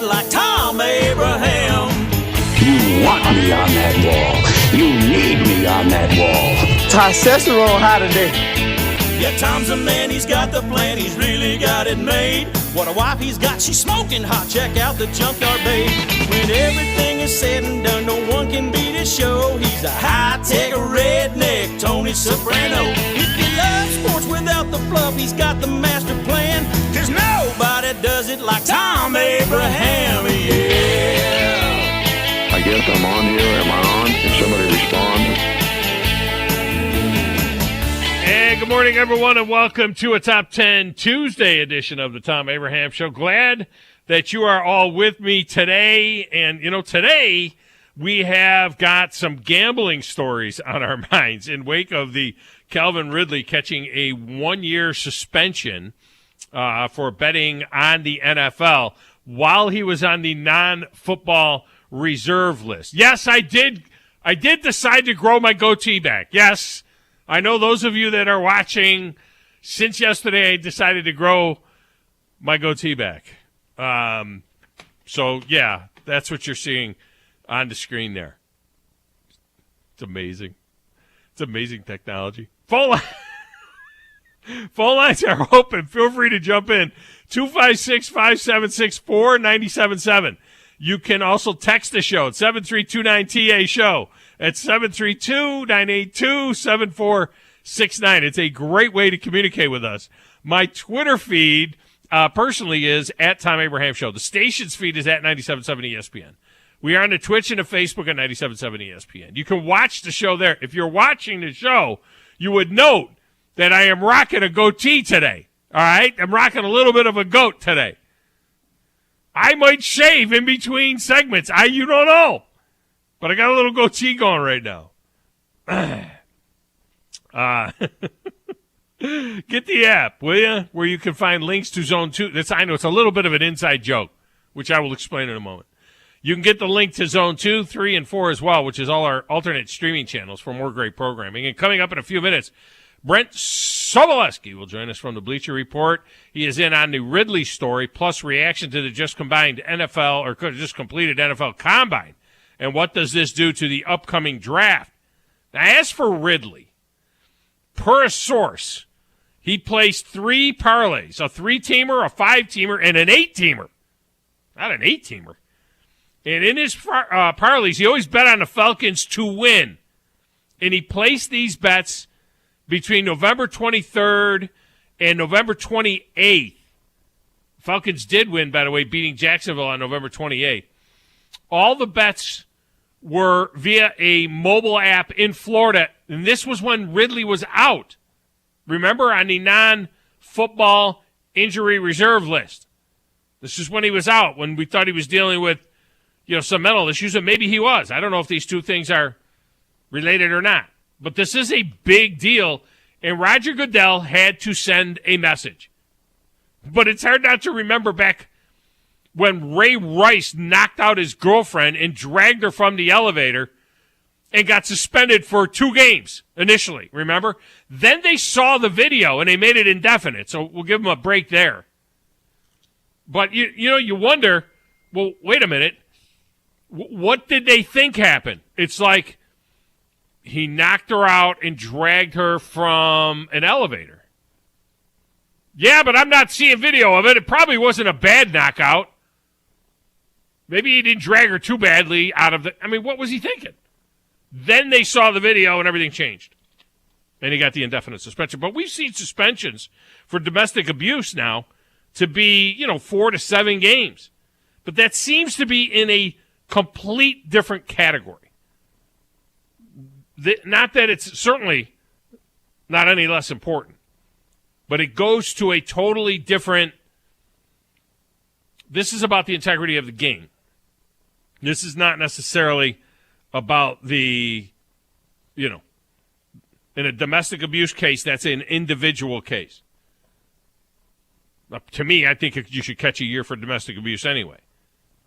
like Thom Abraham. You want me on that wall. You need me on that wall. Testosterone high today. Yeah, Tom's a man, he's got the plan, he's really got it made. What a wife he's got, she's smoking hot, check out the junkyard babe. When everything is said and done, no one can beat his show. He's a high-tech redneck, Tony Soprano. If you love sports without the fluff, he's got the master plan. Cause nobody does it like Thom Abraham, yeah. I guess I'm on here. Am I on? Can somebody respond? And good morning, everyone, and welcome to a Top 10 Tuesday edition of the Thom Abraham Show. Glad that you are all with me today. And, you know, today we have got some gambling stories on our minds in wake of the Calvin Ridley catching a one-year suspension for betting on the NFL while he was on the non-football reserve list. Yes, I did decide to grow my goatee back. Yes, I know those of you that are watching, since yesterday I decided to grow my goatee back. So, yeah, that's what you're seeing on the screen there. It's amazing. It's amazing technology. Phone lines are open. Feel free to jump in. 256-5764-977. You can also text the show at 732-9TA-SHOW. At 732-982-7469. It's a great way to communicate with us. My Twitter feed personally is at Thom Abraham Show. The station's feed is at 97.7 ESPN. We are on the Twitch and the Facebook at 97.7 ESPN. You can watch the show there. If you're watching the show, you would note that I am rocking a goatee today. All right? I'm rocking a little bit of a goat today. I might shave in between segments. You don't know. But I got a little goatee going right now. Get the app, will you? Where you can find links to Zone 2. I know it's a little bit of an inside joke, which I will explain in a moment. You can get the link to Zone 2, 3, and 4 as well, which is all our alternate streaming channels for more great programming. And coming up in a few minutes, Brent Sobolewski will join us from the Bleacher Report. He is in on the Ridley story, plus reaction to the just completed NFL Combine. And what does this do to the upcoming draft? Now, as for Ridley, per a source, he placed 3 parlays, a 3-teamer, a 5-teamer, and an 8-teamer. Not an 8-teamer. And in his parlays, he always bet on the Falcons to win. And he placed these bets between November 23rd and November 28th. Falcons did win, by the way, beating Jacksonville on November 28th. All the bets were via a mobile app in Florida, and this was when Ridley was out. Remember, on the non-football injury reserve list. This is when he was out, when we thought he was dealing with, some mental issues, and maybe he was. I don't know if these two things are related or not. But this is a big deal, and Roger Goodell had to send a message. But it's hard not to remember back when Ray Rice knocked out his girlfriend and dragged her from the elevator and got suspended for 2 games initially, remember? Then they saw the video and they made it indefinite, so we'll give them a break there. But, you wonder, well, wait a minute, what did they think happened? It's like he knocked her out and dragged her from an elevator. Yeah, but I'm not seeing video of it. It probably wasn't a bad knockout. Maybe he didn't drag her too badly out of what was he thinking? Then they saw the video and everything changed. And he got the indefinite suspension. But we've seen suspensions for domestic abuse now to be, 4 to 7 games. But that seems to be in a complete different category. Not that it's certainly not any less important, but it goes to a totally different. This is about the integrity of the game. This is not necessarily about the, in a domestic abuse case, that's an individual case. To me, I think you should catch a year for domestic abuse anyway.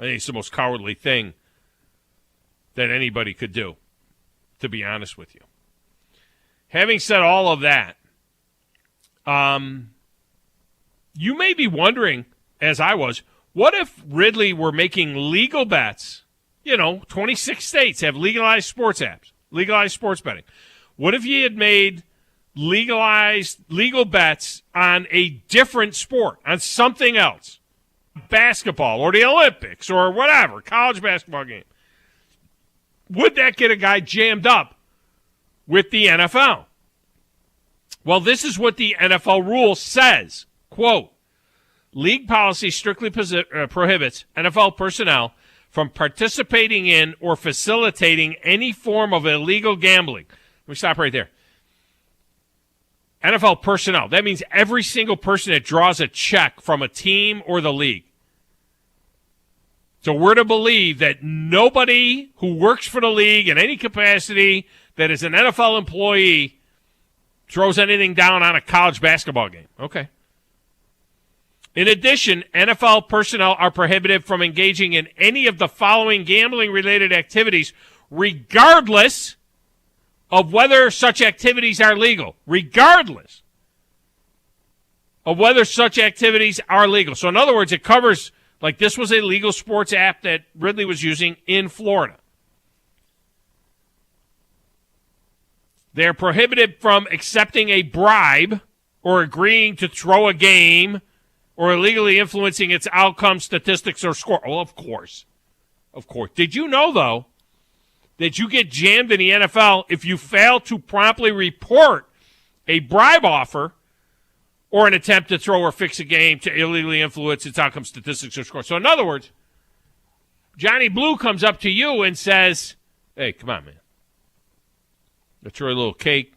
I think it's the most cowardly thing that anybody could do, to be honest with you. Having said all of that, you may be wondering, as I was, What if Ridley were making legal bets? 26 states have legalized sports apps, legalized sports betting. What if he had made legal bets on a different sport, on something else? Basketball or the Olympics or whatever, college basketball game. Would that get a guy jammed up with the NFL? Well, this is what the NFL rule says. Quote, league policy strictly prohibits NFL personnel from participating in or facilitating any form of illegal gambling. Let me stop right there. NFL personnel. That means every single person that draws a check from a team or the league. So we're to believe that nobody who works for the league in any capacity that is an NFL employee throws anything down on a college basketball game. Okay. In addition, NFL personnel are prohibited from engaging in any of the following gambling-related activities, regardless of whether such activities are legal. Regardless of whether such activities are legal. So in other words, it covers, like this was a legal sports app that Ridley was using in Florida. They're prohibited from accepting a bribe or agreeing to throw a game or illegally influencing its outcome, statistics, or score. Well, of course. Of course. Did you know, though, that you get jammed in the NFL if you fail to promptly report a bribe offer or an attempt to throw or fix a game to illegally influence its outcome, statistics, or score? So, in other words, Johnny Blue comes up to you and says, hey, come on, man. Let's throw a little cake.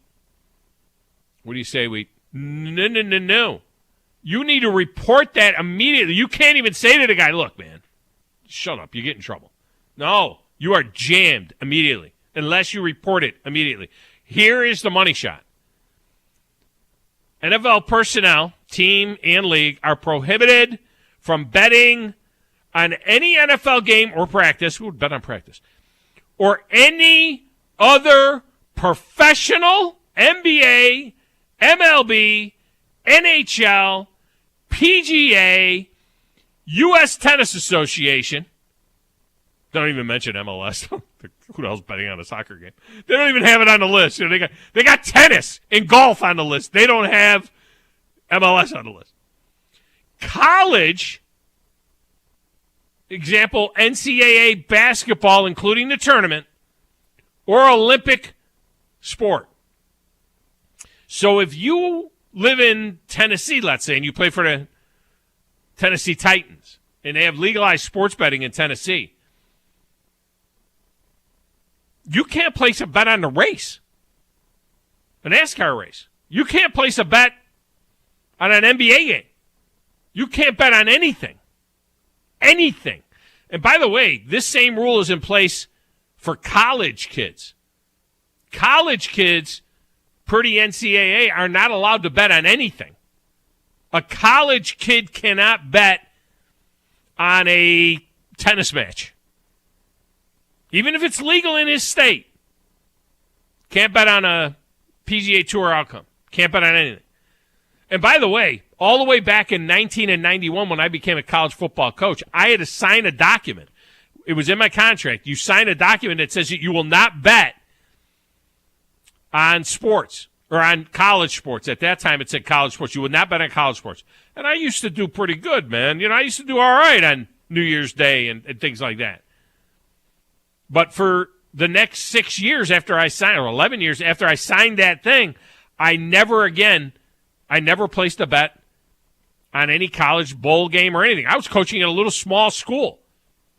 What do you say we... No. You need to report that immediately. You can't even say to the guy, look, man, shut up. You get in trouble. No, you are jammed immediately unless you report it immediately. Here is the money shot. NFL personnel, team and league, are prohibited from betting on any NFL game or practice. Who would bet on practice? Or any other professional, NBA, MLB, NHL, PGA, U.S. Tennis Association. Don't even mention MLS. Who the hell's betting on a soccer game? They don't even have it on the list. They got tennis and golf on the list. They don't have MLS on the list. College, example, NCAA basketball, including the tournament, or Olympic sport. So if you live in Tennessee, let's say, and you play for the Tennessee Titans, and they have legalized sports betting in Tennessee, you can't place a bet on the race, a NASCAR race. You can't place a bet on an NBA game. You can't bet on anything. Anything. And by the way, this same rule is in place for college kids. College kids, per the NCAA, are not allowed to bet on anything. A college kid cannot bet on a tennis match, even if it's legal in his state. Can't bet on a PGA Tour outcome. Can't bet on anything. And by the way, all the way back in 1991 when I became a college football coach, I had to sign a document. It was in my contract. You sign a document that says that you will not bet on sports, or on college sports. At that time, it said college sports. You would not bet on college sports. And I used to do pretty good, man. I used to do all right on New Year's Day and things like that. But for the next 6 years after I signed, or 11 years after I signed that thing, I never placed a bet on any college bowl game or anything. I was coaching at a little small school,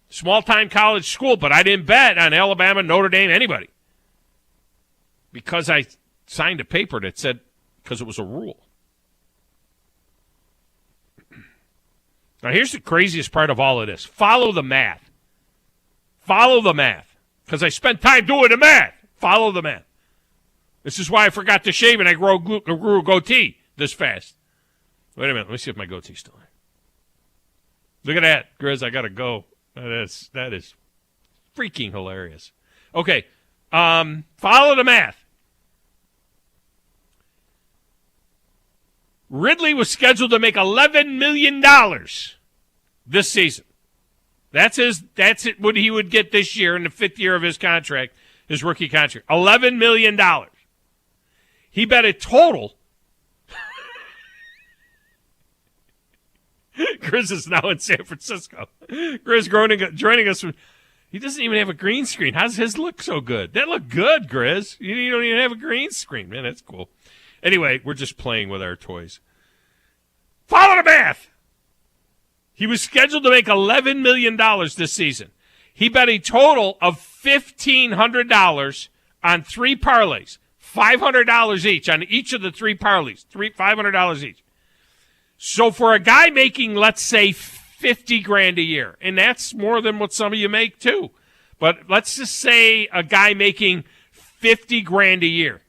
small-time college school, but I didn't bet on Alabama, Notre Dame, anybody, because I signed a paper that said, because it was a rule. Now, here's the craziest part of all of this. Follow the math. Follow the math. Because I spent time doing the math. Follow the math. This is why I forgot to shave and I grew a goatee this fast. Wait a minute. Let me see if my goatee's still there. Look at that, Grizz. I got to go. That is freaking hilarious. Okay. Follow the math. Ridley was scheduled to make $11 million this season. That's what he would get this year in the 5th year of his contract, his rookie contract. $11 million. He bet a total. Grizz is now in San Francisco. Grizz joining us from. He doesn't even have a green screen. How does his look so good? That looked good, Grizz. You don't even have a green screen. Man, that's cool. Anyway, we're just playing with our toys. Follow the math. He was scheduled to make $11 million this season. He bet a total of $1,500 on 3 parlays. $500 each on each of the 3 parlays. $500 each. So for a guy making, let's say, $50,000 a year, and that's more than what some of you make too. But let's just say a guy making $50,000 a year.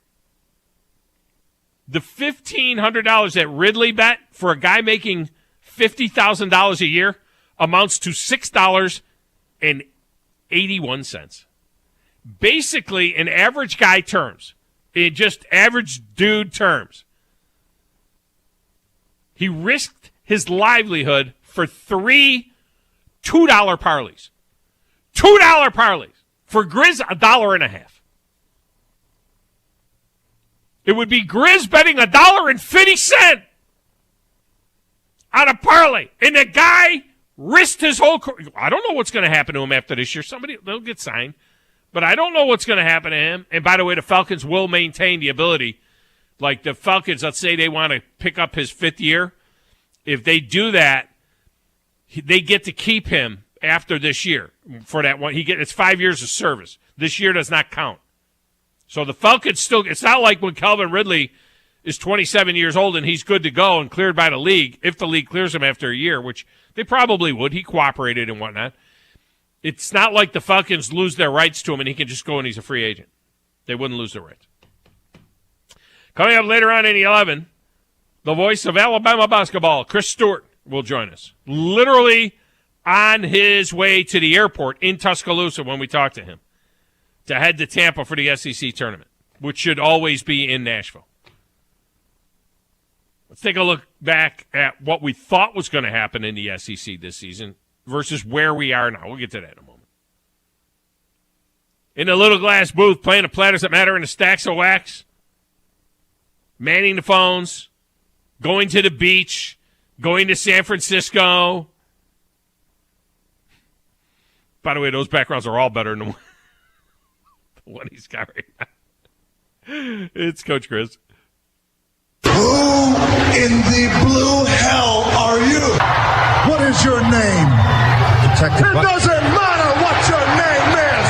The $1,500 that Ridley bet for a guy making $50,000 a year amounts to $6.81. Basically, in average guy terms, in just average dude terms, he risked his livelihood for 3 $2 parlays. $2 parlays. For Grizz, $1.50. It would be Grizz betting $1.50 on a parlay. And the guy risked his whole career. I don't know what's going to happen to him after this year. They'll get signed. But I don't know what's going to happen to him. And by the way, the Falcons will maintain the ability. Like the Falcons, let's say they want to pick up his 5th year. If they do that, they get to keep him after this year for that one. It's 5 years of service. This year does not count. So the Falcons still, it's not like when Calvin Ridley is 27 years old and he's good to go and cleared by the league, if the league clears him after a year, which they probably would. He cooperated and whatnot. It's not like the Falcons lose their rights to him and he can just go and he's a free agent. They wouldn't lose their rights. Coming up later on in 11, the voice of Alabama basketball, Chris Stewart, will join us. Literally on his way to the airport in Tuscaloosa when we talk to him to head to Tampa for the SEC tournament, which should always be in Nashville. Let's take a look back at what we thought was going to happen in the SEC this season versus where we are now. We'll get to that in a moment. In the little glass booth, playing the platters that matter in the stacks of wax, manning the phones, going to the beach, going to San Francisco. By the way, those backgrounds are all better than the one he's got right now. It's Coach Chris. Who in the blue hell are you? What is your name? It doesn't matter what your name is.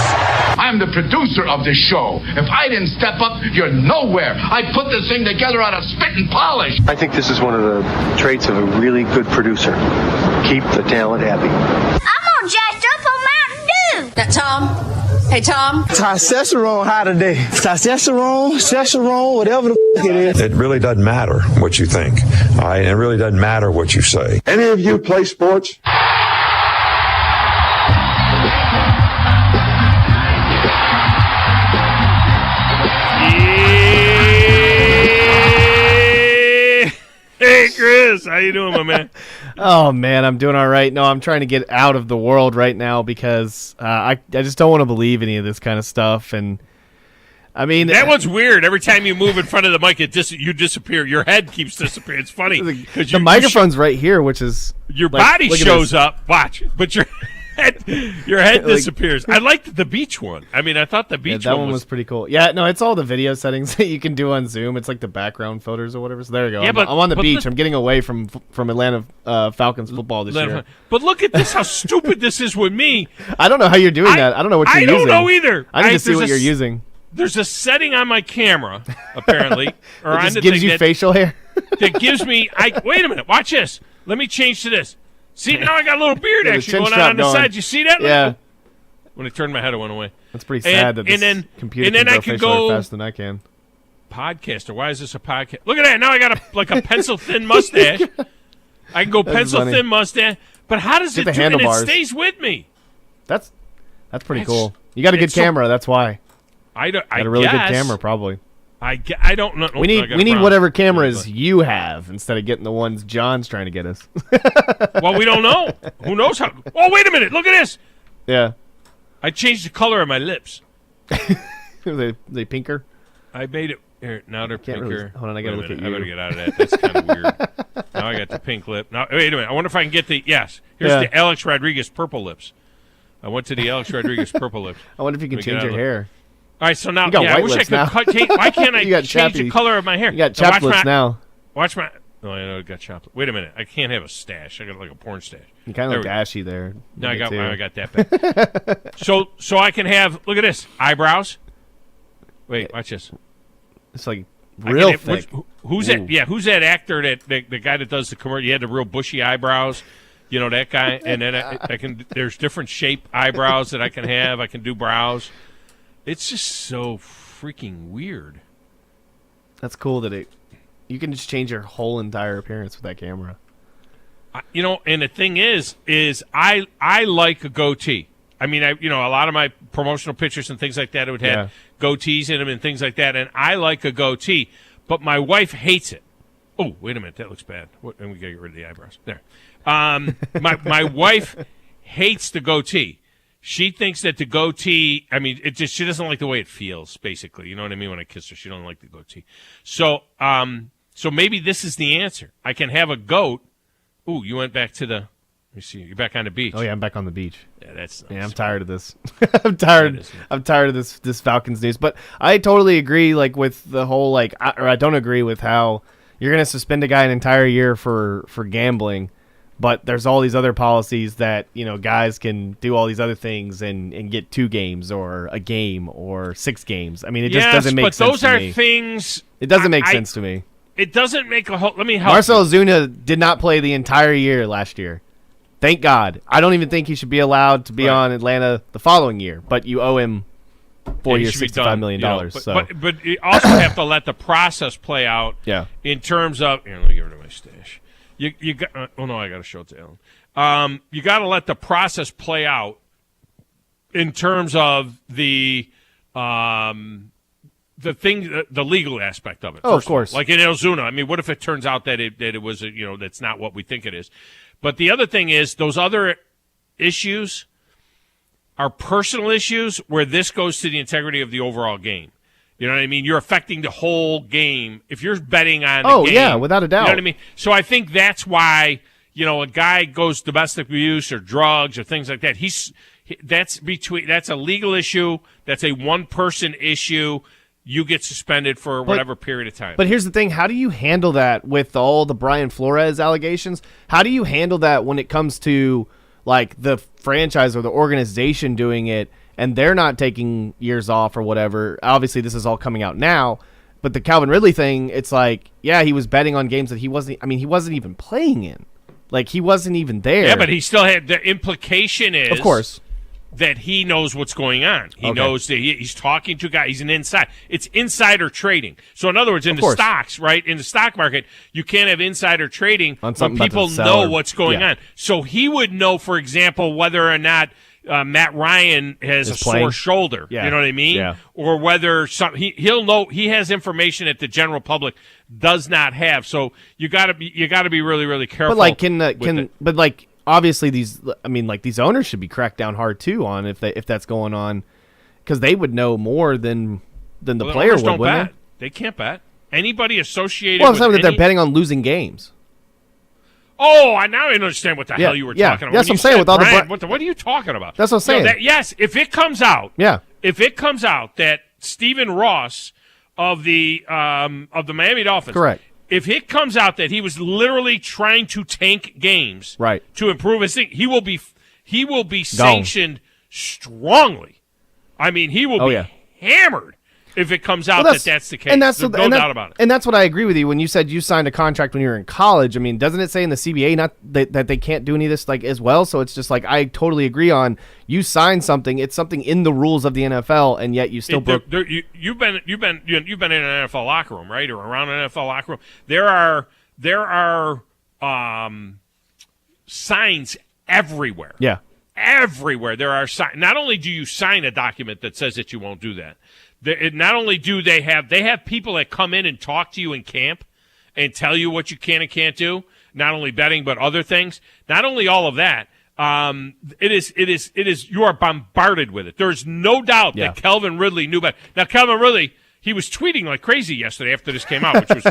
I'm the producer of this show. If I didn't step up, you're nowhere. I put this thing together out of spit and polish. I think this is one of the traits of a really good producer. Keep the talent happy. I'm gonna jack up on Mountain Dew. Now, Tom. Hey, Tom. Testosterone high today. Testosterone, whatever the it is. It really doesn't matter what you think. All right? It really doesn't matter what you say. Any of you play sports? Hey, Chris. How you doing, my man? Oh, man, I'm doing all right. No, I'm trying to get out of the world right now because I just don't want to believe any of this kind of stuff. And I mean, that one's weird. Every time you move in front of the mic, you disappear. Your head keeps disappearing. It's funny. The microphone's right here, which is your body shows up. Watch, but your head disappears. I liked the beach one. I mean, I thought the beach one was pretty cool. Yeah, no, it's all the video settings that you can do on Zoom. It's like the background photos or whatever. So there you go. Yeah, I'm on the beach. I'm getting away from Atlanta Falcons football this year. But look at this, how stupid this is with me. I don't know how you're doing that. I don't know what you're using. I don't know either. I need to see what you're using. There's a setting on my camera, apparently. Or it just gives you facial hair? That gives me... wait a minute. Watch this. Let me change to this. See, now I got a little beard actually going on the side. You see that? Yeah. When I turned my head, it went away. That's pretty sad that this computer can grow facial hair faster than I can. Podcaster. Why is this a podcast? Look at that. Now I got a pencil-thin mustache. I can go pencil-thin mustache. But how does it do it? It stays with me. That's pretty cool. You got a good camera. That's why. I got a really good camera, probably. I don't know. We need whatever cameras you have instead of getting the ones John's trying to get us. Well, we don't know. Who knows how? Oh, wait a minute! Look at this. Yeah. I changed the color of my lips. they pinker. I made it. Here, now they're pinker. Really, hold on, I gotta look at you. I better get out of that. That's kind of weird. Now I got the pink lip. Now wait a minute. I wonder if I can get the Here's the Alex Rodriguez purple lips. I went to the Alex Rodriguez purple lips. I wonder if you can change your hair. All right, so now you got white I wish lips I could cut. Why can't I change the color of my hair? You got chopped lips now. Watch my. Oh, I know I got chopped. Wait a minute. I can't have a stash. I got like a porn stash. You kind of look ashy there. No, I got that back. so I can have. Look at this eyebrows. Wait, watch this. It's like real thick. Who's that? Yeah, who's that actor? The guy that does the commercial? He had the real bushy eyebrows. You know that guy. And then I can. There's different shape eyebrows that I can have. I can do brows. It's just so freaking weird. That's cool that you can just change your whole entire appearance with that camera. And the thing is I like a goatee. I mean, a lot of my promotional pictures and things like that, it would have goatees in them and things like that, and I like a goatee, but my wife hates it. Oh, wait a minute, that looks bad. And we got to get rid of the eyebrows. There. My wife hates the goatee. She thinks that the goatee, she doesn't like the way it feels, basically. You know what I mean? When I kiss her, she don't like the goatee. So maybe this is the answer. I can have a goat. Ooh, you went back to the, let me see, you're back on the beach. Oh, yeah, I'm back on the beach. Yeah, I'm tired of this. I'm tired of this Falcons news. But I totally agree, with the whole, I don't agree with how you're going to suspend a guy an entire year for gambling. But there's all these other policies that, guys can do all these other things and get 2 games or a game or 6 games. I mean, it just doesn't make sense to me. But those are things... It doesn't make sense to me. It doesn't make a whole... Let me help Marcell Ozuna did not play the entire year last year. Thank God. I don't even think he should be allowed to be on Atlanta the following year. But you owe him 4 years, $65 million. But you also have to let the process play out in terms of... Here, let me get rid of my stash. You got. Oh no, I got to show it to Ellen. You got to let the process play out in terms of the thing, the legal aspect of it. Oh, of course. Like in Ozuna, I mean, what if it turns out that it was that's not what we think it is? But the other thing is those other issues are personal issues where this goes to the integrity of the overall game. You know what I mean? You're affecting the whole game. If you're betting on a game. Oh, yeah, without a doubt. You know what I mean? So I think that's why, a guy goes domestic abuse or drugs or things like that. That's a legal issue. That's a one-person issue. You get suspended for whatever period of time. But here's the thing. How do you handle that with all the Brian Flores allegations? How do you handle that when it comes to, the franchise or the organization doing it? And they're not taking years off or whatever. Obviously, this is all coming out now. But the Calvin Ridley thing, it's he was betting on games that he wasn't even playing in. He wasn't even there. Yeah, but he still had, the implication is, of course, that he knows what's going on. He knows that he's talking to a guy. He's an inside. It's insider trading. So in other words, in the stocks, right, in the stock market, you can't have insider trading when people know what's going on. So he would know, for example, whether or not Matt Ryan has a sore shoulder, you know what I mean? Yeah. Or whether he'll know, he has information that the general public does not have. So you got to be really, really careful. But obviously these owners should be cracked down hard too on if that's going on, because they would know more than the player would. Don't bet. They can't bet. Anybody associated. Well, I'm saying that they're betting on losing games. Oh, now I understand what the hell you were talking about. That's what I'm saying. With all what are you talking about? That's what I'm saying. Yes, if it comes out, that Stephen Ross of the Miami Dolphins, correct. If it comes out that he was literally trying to tank games, to improve his thing, he will be sanctioned strongly. I mean, he will be hammered if it comes out that's the case. And that's no doubt about it. And that's what I agree with you when you said you signed a contract when you were in college. I mean, doesn't it say in the CBA that they can't do any of this as well? So it's just I totally agree on, you signed something. It's something in the rules of the NFL, and yet you still broke. You've been in an NFL locker room, right, or around an NFL locker room. There are signs everywhere. Yeah. Everywhere there are signs. Not only do you sign a document that says that you won't do that, Not only do they have people that come in and talk to you in camp and tell you what you can and can't do, not only betting but other things. Not only all of that, it is you are bombarded with it. There's no doubt that Calvin Ridley knew better. Now, Calvin Ridley, he was tweeting like crazy yesterday after this came out, which was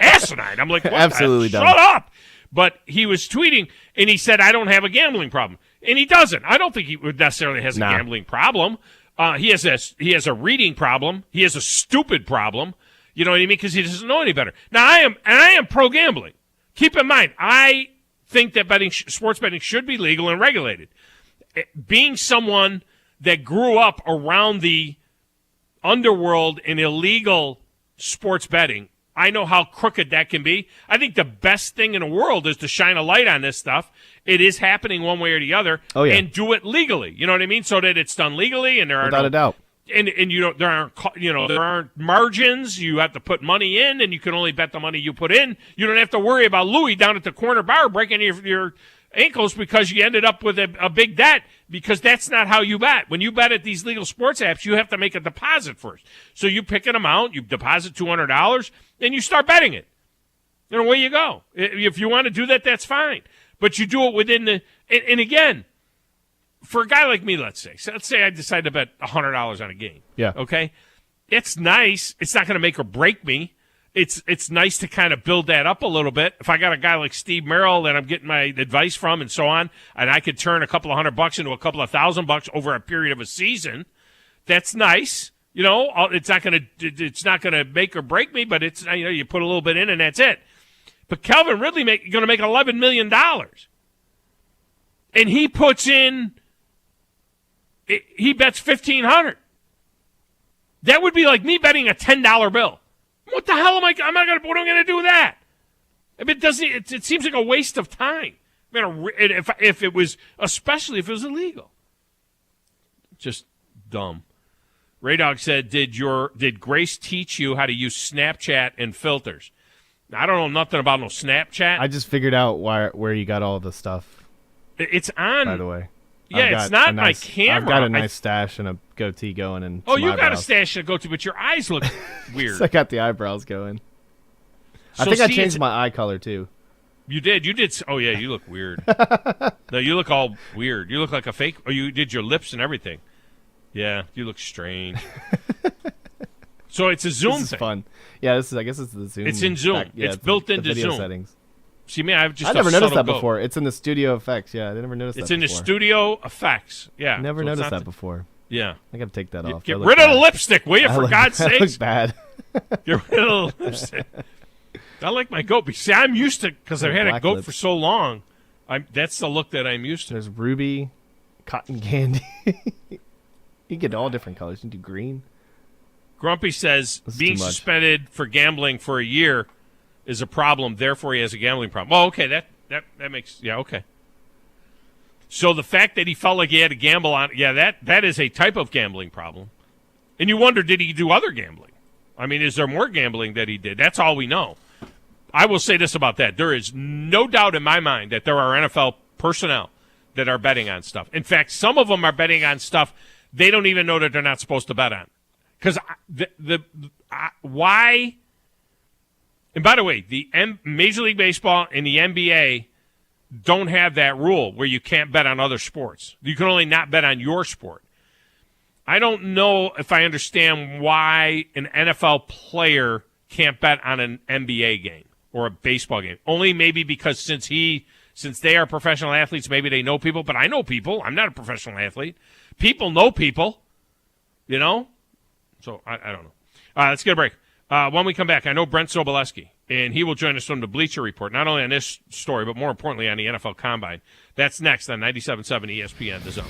asinine. I'm like, what absolutely the hell? Shut up. But he was tweeting, and he said, I don't have a gambling problem. And he doesn't. I don't think he necessarily has a gambling problem. He has a reading problem. He has a stupid problem. You know what I mean? Because he doesn't know any better. Now, I am pro-gambling. Keep in mind, I think that sports betting should be legal and regulated. Being someone that grew up around the underworld in illegal sports betting, I know how crooked that can be. I think the best thing in the world is to shine a light on this stuff. It is happening one way or the other, and do it legally. You know what I mean? So that it's done legally, and there are without a doubt. And there aren't margins. You have to put money in, and you can only bet the money you put in. You don't have to worry about Louis down at the corner bar breaking your ankles because you ended up with a big debt, because that's not how you bet. When you bet at these legal sports apps, you have to make a deposit first. So you pick an amount, you deposit $200, and you start betting it. And away you go. If you want to do that, that's fine. But you do it within the – and again, for a guy like me, let's say I decide to bet $100 on a game. Yeah. Okay? It's nice. It's not going to make or break me. It's nice to kind of build that up a little bit. If I got a guy like Steve Merrill that I'm getting my advice from and so on, and I could turn a couple of $100 into a couple of $1,000 over a period of a season, that's nice. You know, it's not going to make or break me, but it's, you know, you put a little bit in and that's it. But Calvin Ridley going to make $11 million. And he puts in, he bets $1,500. That would be like me betting a $10 bill. What the hell what am I going to do with that? I mean, it seems like a waste of time. I mean, if it was, especially if it was illegal. Just dumb. Raydog said, did Grace teach you how to use Snapchat and filters? I don't know nothing about no Snapchat. I just figured out where you got all the stuff. It's on. By the way. Yeah, it's not my camera. I've got a nice stash and a goatee going. And you got a stash and a goatee, but your eyes look weird. So I got the eyebrows going. I think I changed my eye color, too. You did. Oh, yeah, you look weird. No, you look all weird. You look like a fake. Oh, you did your lips and everything. Yeah, you look strange. So it's a Zoom thing. This is fun. Yeah, I guess it's the Zoom. It's in Zoom. It's built into video Zoom. Settings. See, man, I never noticed that before. It's in the studio effects. Yeah, I never noticed that before. It's in the studio effects. Yeah. Never noticed that before. Yeah. I got to take that off. Get rid of the lipstick, will you, for God's sakes? That looks bad. Get rid of the lipstick. I like my goat. See, I'm used to, because I've had a goat for so long, that's the look that I'm used to. There's ruby, cotton candy. You get all different colors. You can do green. Grumpy says, being suspended for gambling for a year is a problem, therefore he has a gambling problem. Oh, okay, that makes, okay. So the fact that he felt like he had to gamble on, that is a type of gambling problem. And you wonder, did he do other gambling? I mean, is there more gambling that he did? That's all we know. I will say this about that. There is no doubt in my mind that there are NFL personnel that are betting on stuff. In fact, some of them are betting on stuff they don't even know that they're not supposed to bet on. Because why? And by the way, the Major League Baseball and the NBA don't have that rule where you can't bet on other sports. You can only not bet on your sport. I don't know if I understand why an NFL player can't bet on an NBA game or a baseball game. Only maybe because since they are professional athletes, maybe they know people. But I know people. I'm not a professional athlete. People know people, you know? So, I don't know. Let's get a break. When we come back, I know Brent Sobolewski, and he will join us from the Bleacher Report, not only on this story, but more importantly on the NFL Combine. That's next on 97.7 ESPN, The Zone.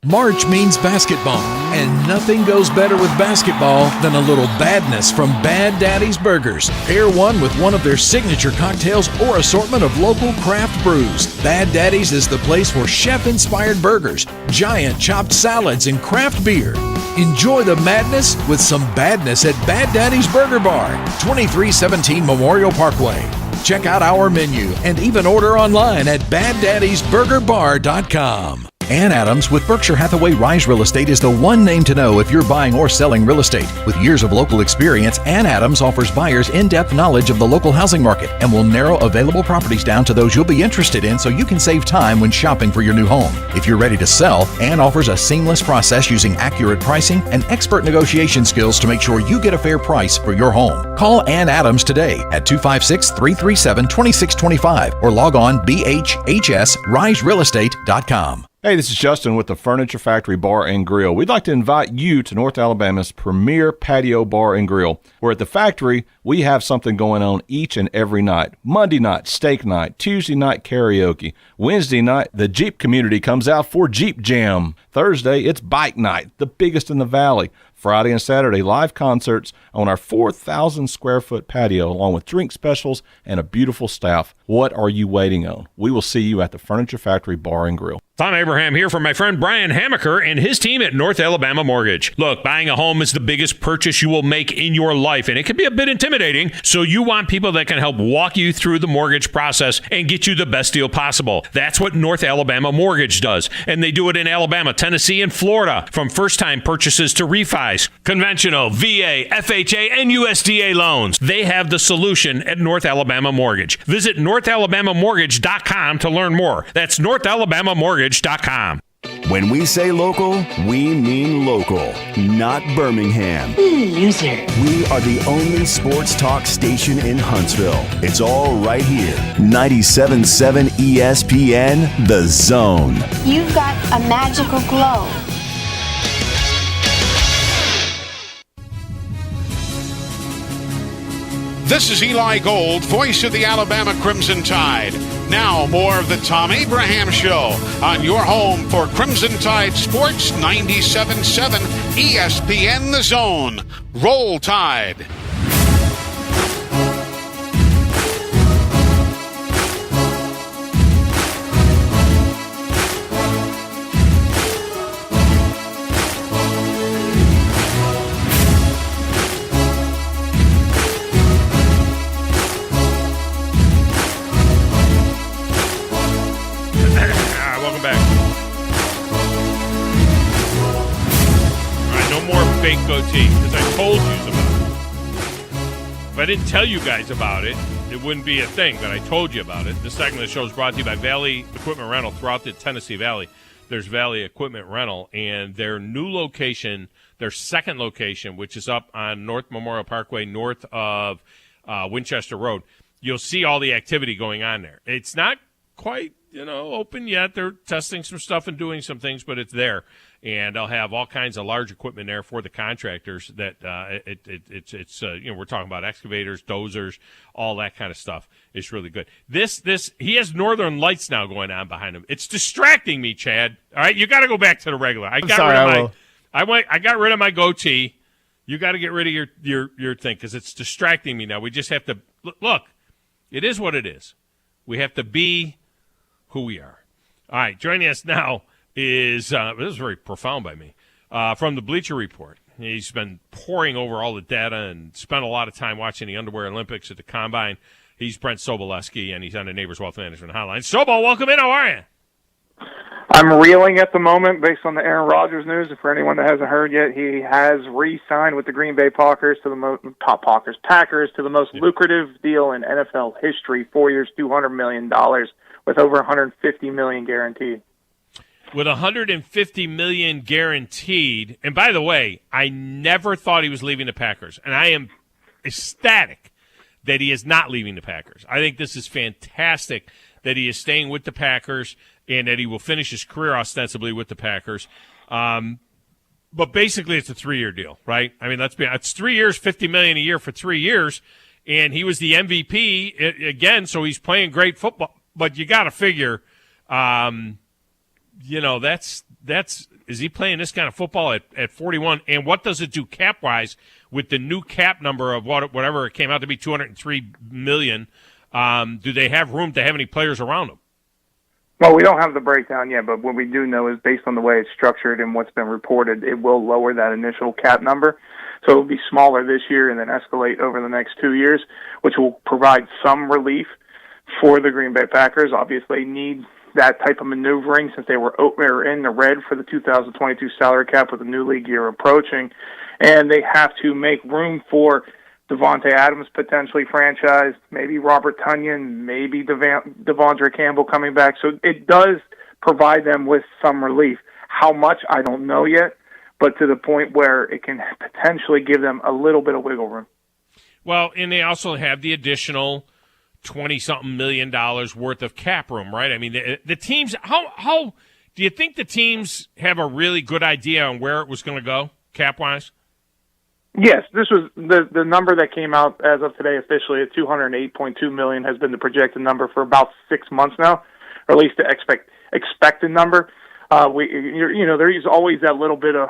March means basketball, and nothing goes better with basketball than a little badness from Bad Daddy's Burgers. Pair one with one of their signature cocktails or assortment of local craft brews. Bad Daddy's is the place for chef-inspired burgers, giant chopped salads, and craft beer. Enjoy the madness with some badness at Bad Daddy's Burger Bar, 2317 Memorial Parkway. Check out our menu and even order online at BadDaddy'sBurgerBar.com. Ann Adams with Berkshire Hathaway Rise Real Estate is the one name to know if you're buying or selling real estate. With years of local experience, Ann Adams offers buyers in-depth knowledge of the local housing market and will narrow available properties down to those you'll be interested in so you can save time when shopping for your new home. If you're ready to sell, Ann offers a seamless process using accurate pricing and expert negotiation skills to make sure you get a fair price for your home. Call Ann Adams today at 256-337-2625 or log on bhhsriserealestate.com. Hey, this is Justin with the Furniture Factory Bar and Grill. We'd like to invite you to North Alabama's premier patio bar and grill, where at the factory, we have something going on each and every night. Monday night, steak night. Tuesday night, karaoke. Wednesday night, the Jeep community comes out for Jeep Jam. Thursday, it's bike night, the biggest in the valley. Friday and Saturday, live concerts on our 4,000 square foot patio, along with drink specials and a beautiful staff. What are you waiting on? We will see you at the Furniture Factory Bar and Grill. Thom Abraham here from my friend Brian Hamaker and his team at North Alabama Mortgage. Look, buying a home is the biggest purchase you will make in your life, and it can be a bit intimidating, so you want people that can help walk you through the mortgage process and get you the best deal possible. That's what North Alabama Mortgage does, and they do it in Alabama, Tennessee, and Florida, from first-time purchases to refis, conventional, VA, FHA, and USDA loans. They have the solution at North Alabama Mortgage. Visit NorthAlabamaMortgage.com to learn more. That's NorthAlabamaMortgage.com. When we say local, we mean local, not Birmingham. Loser. We are the only sports talk station in Huntsville. It's all right here. 97.7 ESPN, The Zone. You've got a magical glow. This is Eli Gold, voice of the Alabama Crimson Tide. Now, more of the Thom Abraham Show on your home for Crimson Tide Sports 97.7 ESPN The Zone. Roll Tide. Fake goatee, because I told you about it. If I didn't tell you guys about it, it wouldn't be a thing, but I told you about it. This segment of the show is brought to you by Valley Equipment Rental throughout the Tennessee Valley. There's Valley Equipment Rental, and their new location, their second location, which is up on North Memorial Parkway, north of Winchester Road, you'll see all the activity going on there. It's not quite, open yet. They're testing some stuff and doing some things, but it's there. And I'll have all kinds of large equipment there for the contractors that we're talking about excavators, dozers, all that kind of stuff. It's really good. He has Northern Lights now going on behind him. It's distracting me, Chad. All right, you got to go back to the regular. I got rid of my goatee. You got to get rid of your thing because it's distracting me now. We just have to look. It is what it is. We have to be who we are. All right, joining us now is this is very profound by me, from the Bleacher Report. He's been poring over all the data and spent a lot of time watching the Underwear Olympics at the Combine. He's Brent Sobolewski, and he's on the Neighbors Wealth Management Hotline. Sobol, welcome in. How are you? I'm reeling at the moment based on the Aaron Rodgers news. And for anyone that hasn't heard yet, he has re-signed with the Green Bay Packers to the most lucrative deal in NFL history. 4 years, $200 million, with over $150 million guaranteed. With $150 million guaranteed, and by the way, I never thought he was leaving the Packers, and I am ecstatic that he is not leaving the Packers. I think this is fantastic that he is staying with the Packers and that he will finish his career ostensibly with the Packers. But basically, it's a 3-year deal, right? I mean, it's 3 years, $50 million a year for 3 years, and he was the MVP again, so he's playing great football. But you got to figure. Is he playing this kind of football at 41? And what does it do cap-wise with the new cap number of whatever it came out to be, $203 million? Do they have room to have any players around them? Well, we don't have the breakdown yet, but what we do know is based on the way it's structured and what's been reported, it will lower that initial cap number. So it will be smaller this year and then escalate over the next 2 years, which will provide some relief for the Green Bay Packers. Obviously, need that type of maneuvering since they were in the red for the 2022 salary cap with the new league year approaching, and they have to make room for Devontae Adams potentially franchised, maybe Robert Tonyan, maybe Devondre Campbell coming back. So it does provide them with some relief. How much, I don't know yet, but to the point where it can potentially give them a little bit of wiggle room. Well, and they also have the additional $20-something million worth of cap room, right? I mean, the teams, how do you think the teams have a really good idea on where it was going to go, cap-wise? Yes, this was the number that came out as of today officially at $208.2 million has been the projected number for about 6 months now, or at least the expected number. There is always that little bit of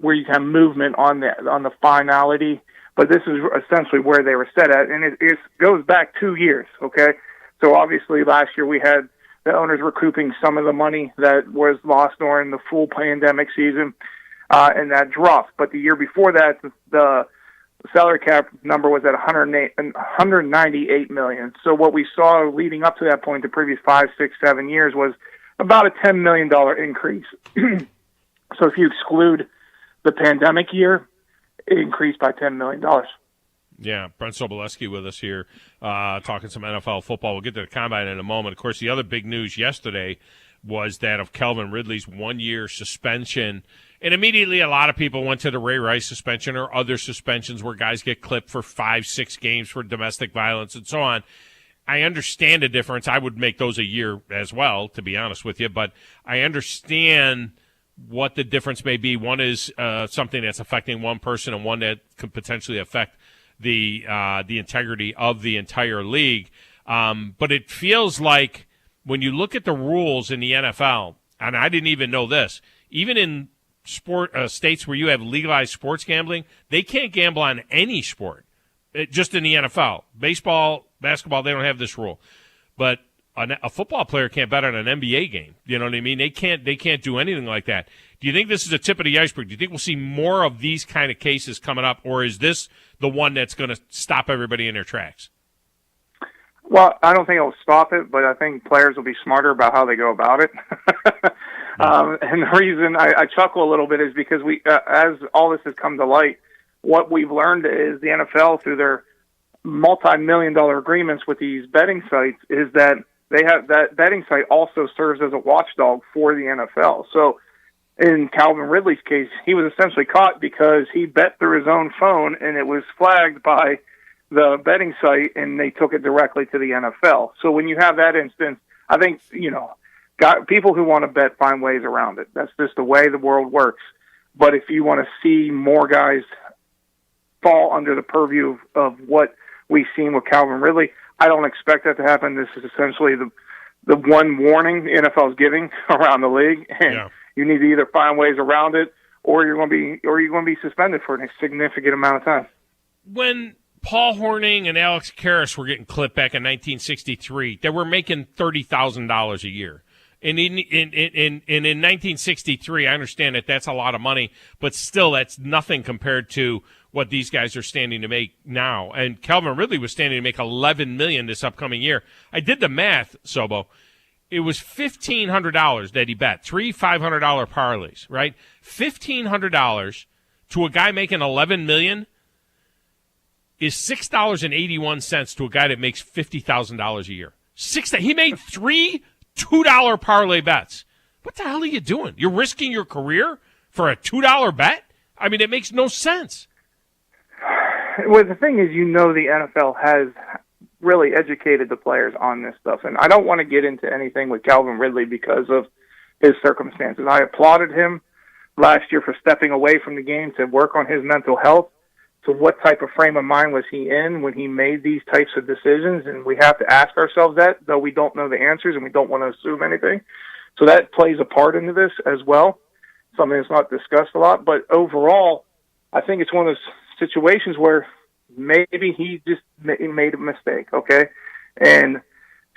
where you have movement on the finality, but this is essentially where they were set at, and it goes back 2 years. Okay, so obviously last year we had the owners recouping some of the money that was lost during the full pandemic season. And that dropped. But the year before that, the salary cap number was at $198 million. So what we saw leading up to that point, the previous 5, 6, 7 years, was about a $10 million increase. So if you exclude the pandemic year, it increased by $10 million. Yeah, Brent Sobolewski with us here talking some NFL football. We'll get to the Combine in a moment. Of course, the other big news yesterday was that of Calvin Ridley's 1-year suspension. And immediately a lot of people went to the Ray Rice suspension or other suspensions where guys get clipped for 5, 6 games for domestic violence and so on. I understand the difference. I would make those a year as well, to be honest with you. But I understand what the difference may be. One is something that's affecting one person and one that could potentially affect the integrity of the entire league. But it feels like when you look at the rules in the NFL, and I didn't even know this, even in states where you have legalized sports gambling, they can't gamble on any sport, just in the NFL. Baseball, basketball, they don't have this rule. But a football player can't bet on an NBA game. You know what I mean? They can't do anything like that. Do you think this is a tip of the iceberg? Do you think we'll see more of these kind of cases coming up, or is this the one that's going to stop everybody in their tracks? Well, I don't think it'll stop it, but I think players will be smarter about how they go about it. And the reason I chuckle a little bit is because as all this has come to light, what we've learned is the NFL, through their multi-million-dollar agreements with these betting sites, is that they have that betting site also serves as a watchdog for the NFL. So in Calvin Ridley's case, he was essentially caught because he bet through his own phone, and it was flagged by the betting site, and they took it directly to the NFL. So when you have that instance, I think, people who want to bet find ways around it. That's just the way the world works. But if you want to see more guys fall under the purview of what we've seen with Calvin Ridley, I don't expect that to happen. This is essentially the one warning the NFL is giving around the league, and you need to either find ways around it, or you're going to be suspended for a significant amount of time. When Paul Hornung and Alex Karras were getting clipped back in 1963, they were making $30,000 a year. And in 1963, I understand that that's a lot of money, but still that's nothing compared to what these guys are standing to make now. And Calvin Ridley was standing to make $11 million this upcoming year. I did the math, Sobo. It was $1,500 that he bet, 3 $500 parlays, right? $1,500 to a guy making $11 million is $6.81 to a guy that makes $50,000 a year. He made 3 $2 parlay bets. What the hell are you doing? You're risking your career for a $2 bet? I mean, it makes no sense. Well, the thing is, the NFL has really educated the players on this stuff. And I don't want to get into anything with Calvin Ridley because of his circumstances. I applauded him last year for stepping away from the game to work on his mental health. So what type of frame of mind was he in when he made these types of decisions? And we have to ask ourselves that, though we don't know the answers and we don't want to assume anything. So that plays a part into this as well, something that's not discussed a lot. But overall, I think it's one of those situations where maybe he just made a mistake, okay? And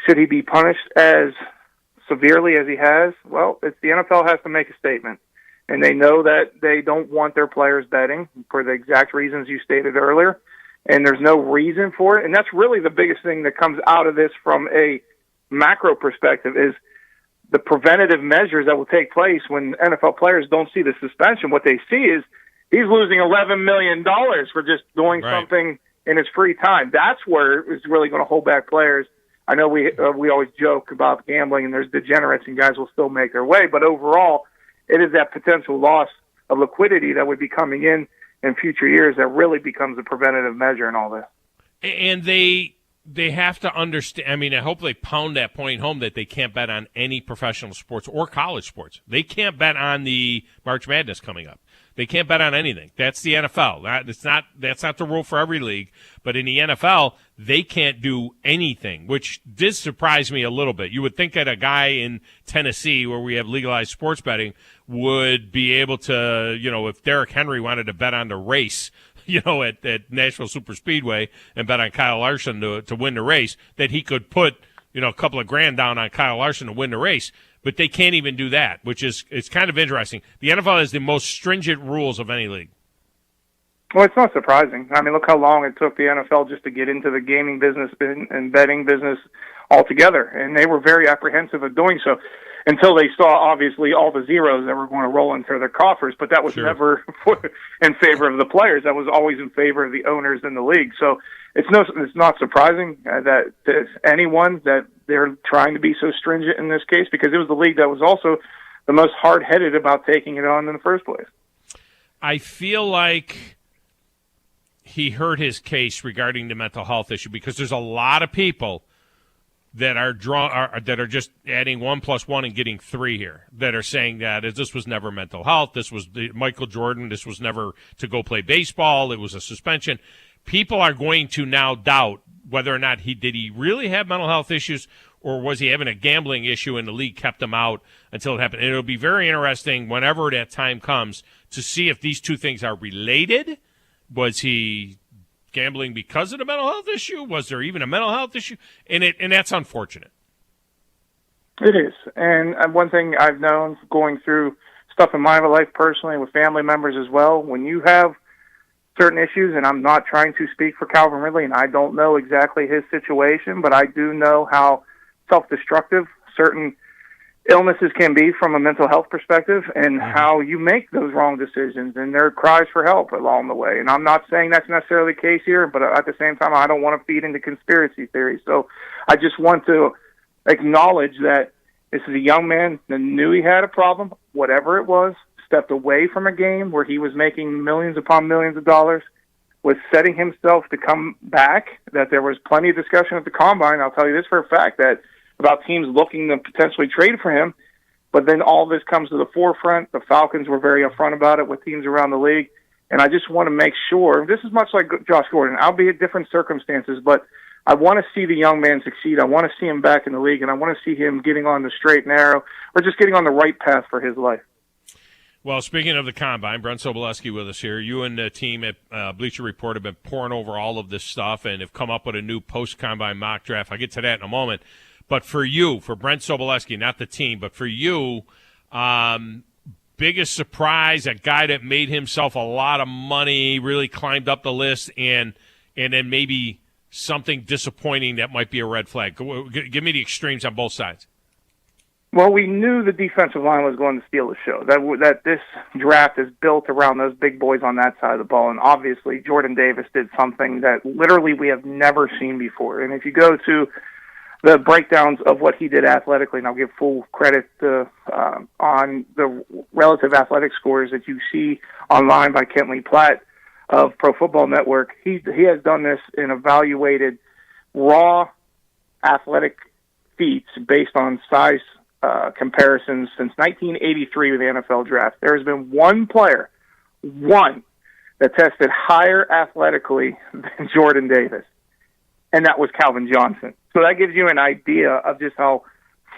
should he be punished as severely as he has? Well, the NFL has to make a statement. And they know that they don't want their players betting for the exact reasons you stated earlier. And there's no reason for it. And that's really the biggest thing that comes out of this from a macro perspective is the preventative measures that will take place when NFL players don't see the suspension. What they see is he's losing $11 million for just doing something in his free time. That's where it's really going to hold back players. I know we always joke about gambling and there's degenerates and guys will still make their way, but overall, it is that potential loss of liquidity that would be coming in future years that really becomes a preventative measure in all this. And they have to understand. I mean, I hope they pound that point home that they can't bet on any professional sports or college sports. They can't bet on the March Madness coming up. They can't bet on anything. That's the NFL. That's not the rule for every league. But in the NFL, they can't do anything, which did surprise me a little bit. You would think that a guy in Tennessee, where we have legalized sports betting, would be able to, if Derrick Henry wanted to bet on the race, at Nashville Superspeedway and bet on Kyle Larson to win the race, that he could put, a couple of grand down on Kyle Larson to win the race. But they can't even do that, which is it's kind of interesting. The NFL has the most stringent rules of any league. Well, it's not surprising. I mean, look how long it took the NFL just to get into the gaming business and betting business altogether, and they were very apprehensive of doing so until they saw, obviously, all the zeros that were going to roll into their coffers, but that was never in favor of the players. That was always in favor of the owners in the league. So it's not surprising that anyone that they're trying to be so stringent in this case, because it was the league that was also the most hard-headed about taking it on in the first place. I feel like he hurt his case regarding the mental health issue because there's a lot of people that are just adding 1 + 1 and getting 3 here, that are saying that this was never mental health, this was Michael Jordan, this was never to go play baseball, it was a suspension. People are going to now doubt whether or not did he really have mental health issues, or was he having a gambling issue and the league kept him out until it happened. And it'll be very interesting whenever that time comes to see if these two things are related. Was he gambling because of the mental health issue? Was there even a mental health issue? And that's unfortunate. It is. And one thing I've known going through stuff in my life personally with family members as well, when you have certain issues, and I'm not trying to speak for Calvin Ridley, and I don't know exactly his situation, but I do know how self-destructive certain illnesses can be from a mental health perspective, and how you make those wrong decisions, and there are cries for help along the way. And I'm not saying that's necessarily the case here, but at the same time, I don't want to feed into conspiracy theories. So I just want to acknowledge that this is a young man that knew he had a problem, whatever it was, stepped away from a game where he was making millions upon millions of dollars, was setting himself to come back, that there was plenty of discussion at the Combine. I'll tell you this for a fact, that about teams looking to potentially trade for him, but then all this comes to the forefront. The Falcons were very upfront about it with teams around the league, and I just want to make sure, this is much like Josh Gordon, albeit different circumstances, but I want to see the young man succeed. I want to see him back in the league, and I want to see him getting on the straight and narrow, or just getting on the right path for his life. Well, speaking of the Combine, Brent Sobolewski with us here. You and the team at Bleacher Report have been pouring over all of this stuff and have come up with a new post-Combine mock draft. I'll get to that in a moment. But for you, for Brent Sobolewski, not the team, but for you, biggest surprise, a guy that made himself a lot of money, really climbed up the list, and then maybe something disappointing that might be a red flag. Give me the extremes on both sides. Well, we knew the defensive line was going to steal the show, that this draft is built around those big boys on that side of the ball, and obviously Jordan Davis did something that literally we have never seen before. And if you go to the breakdowns of what he did athletically, and I'll give full credit on the relative athletic scores that you see online by Kentley Platt of Pro Football Network, he has done this and evaluated raw athletic feats based on size comparisons since 1983 with the NFL draft. There has been one player, that tested higher athletically than Jordan Davis, and that was Calvin Johnson. So that gives you an idea of just how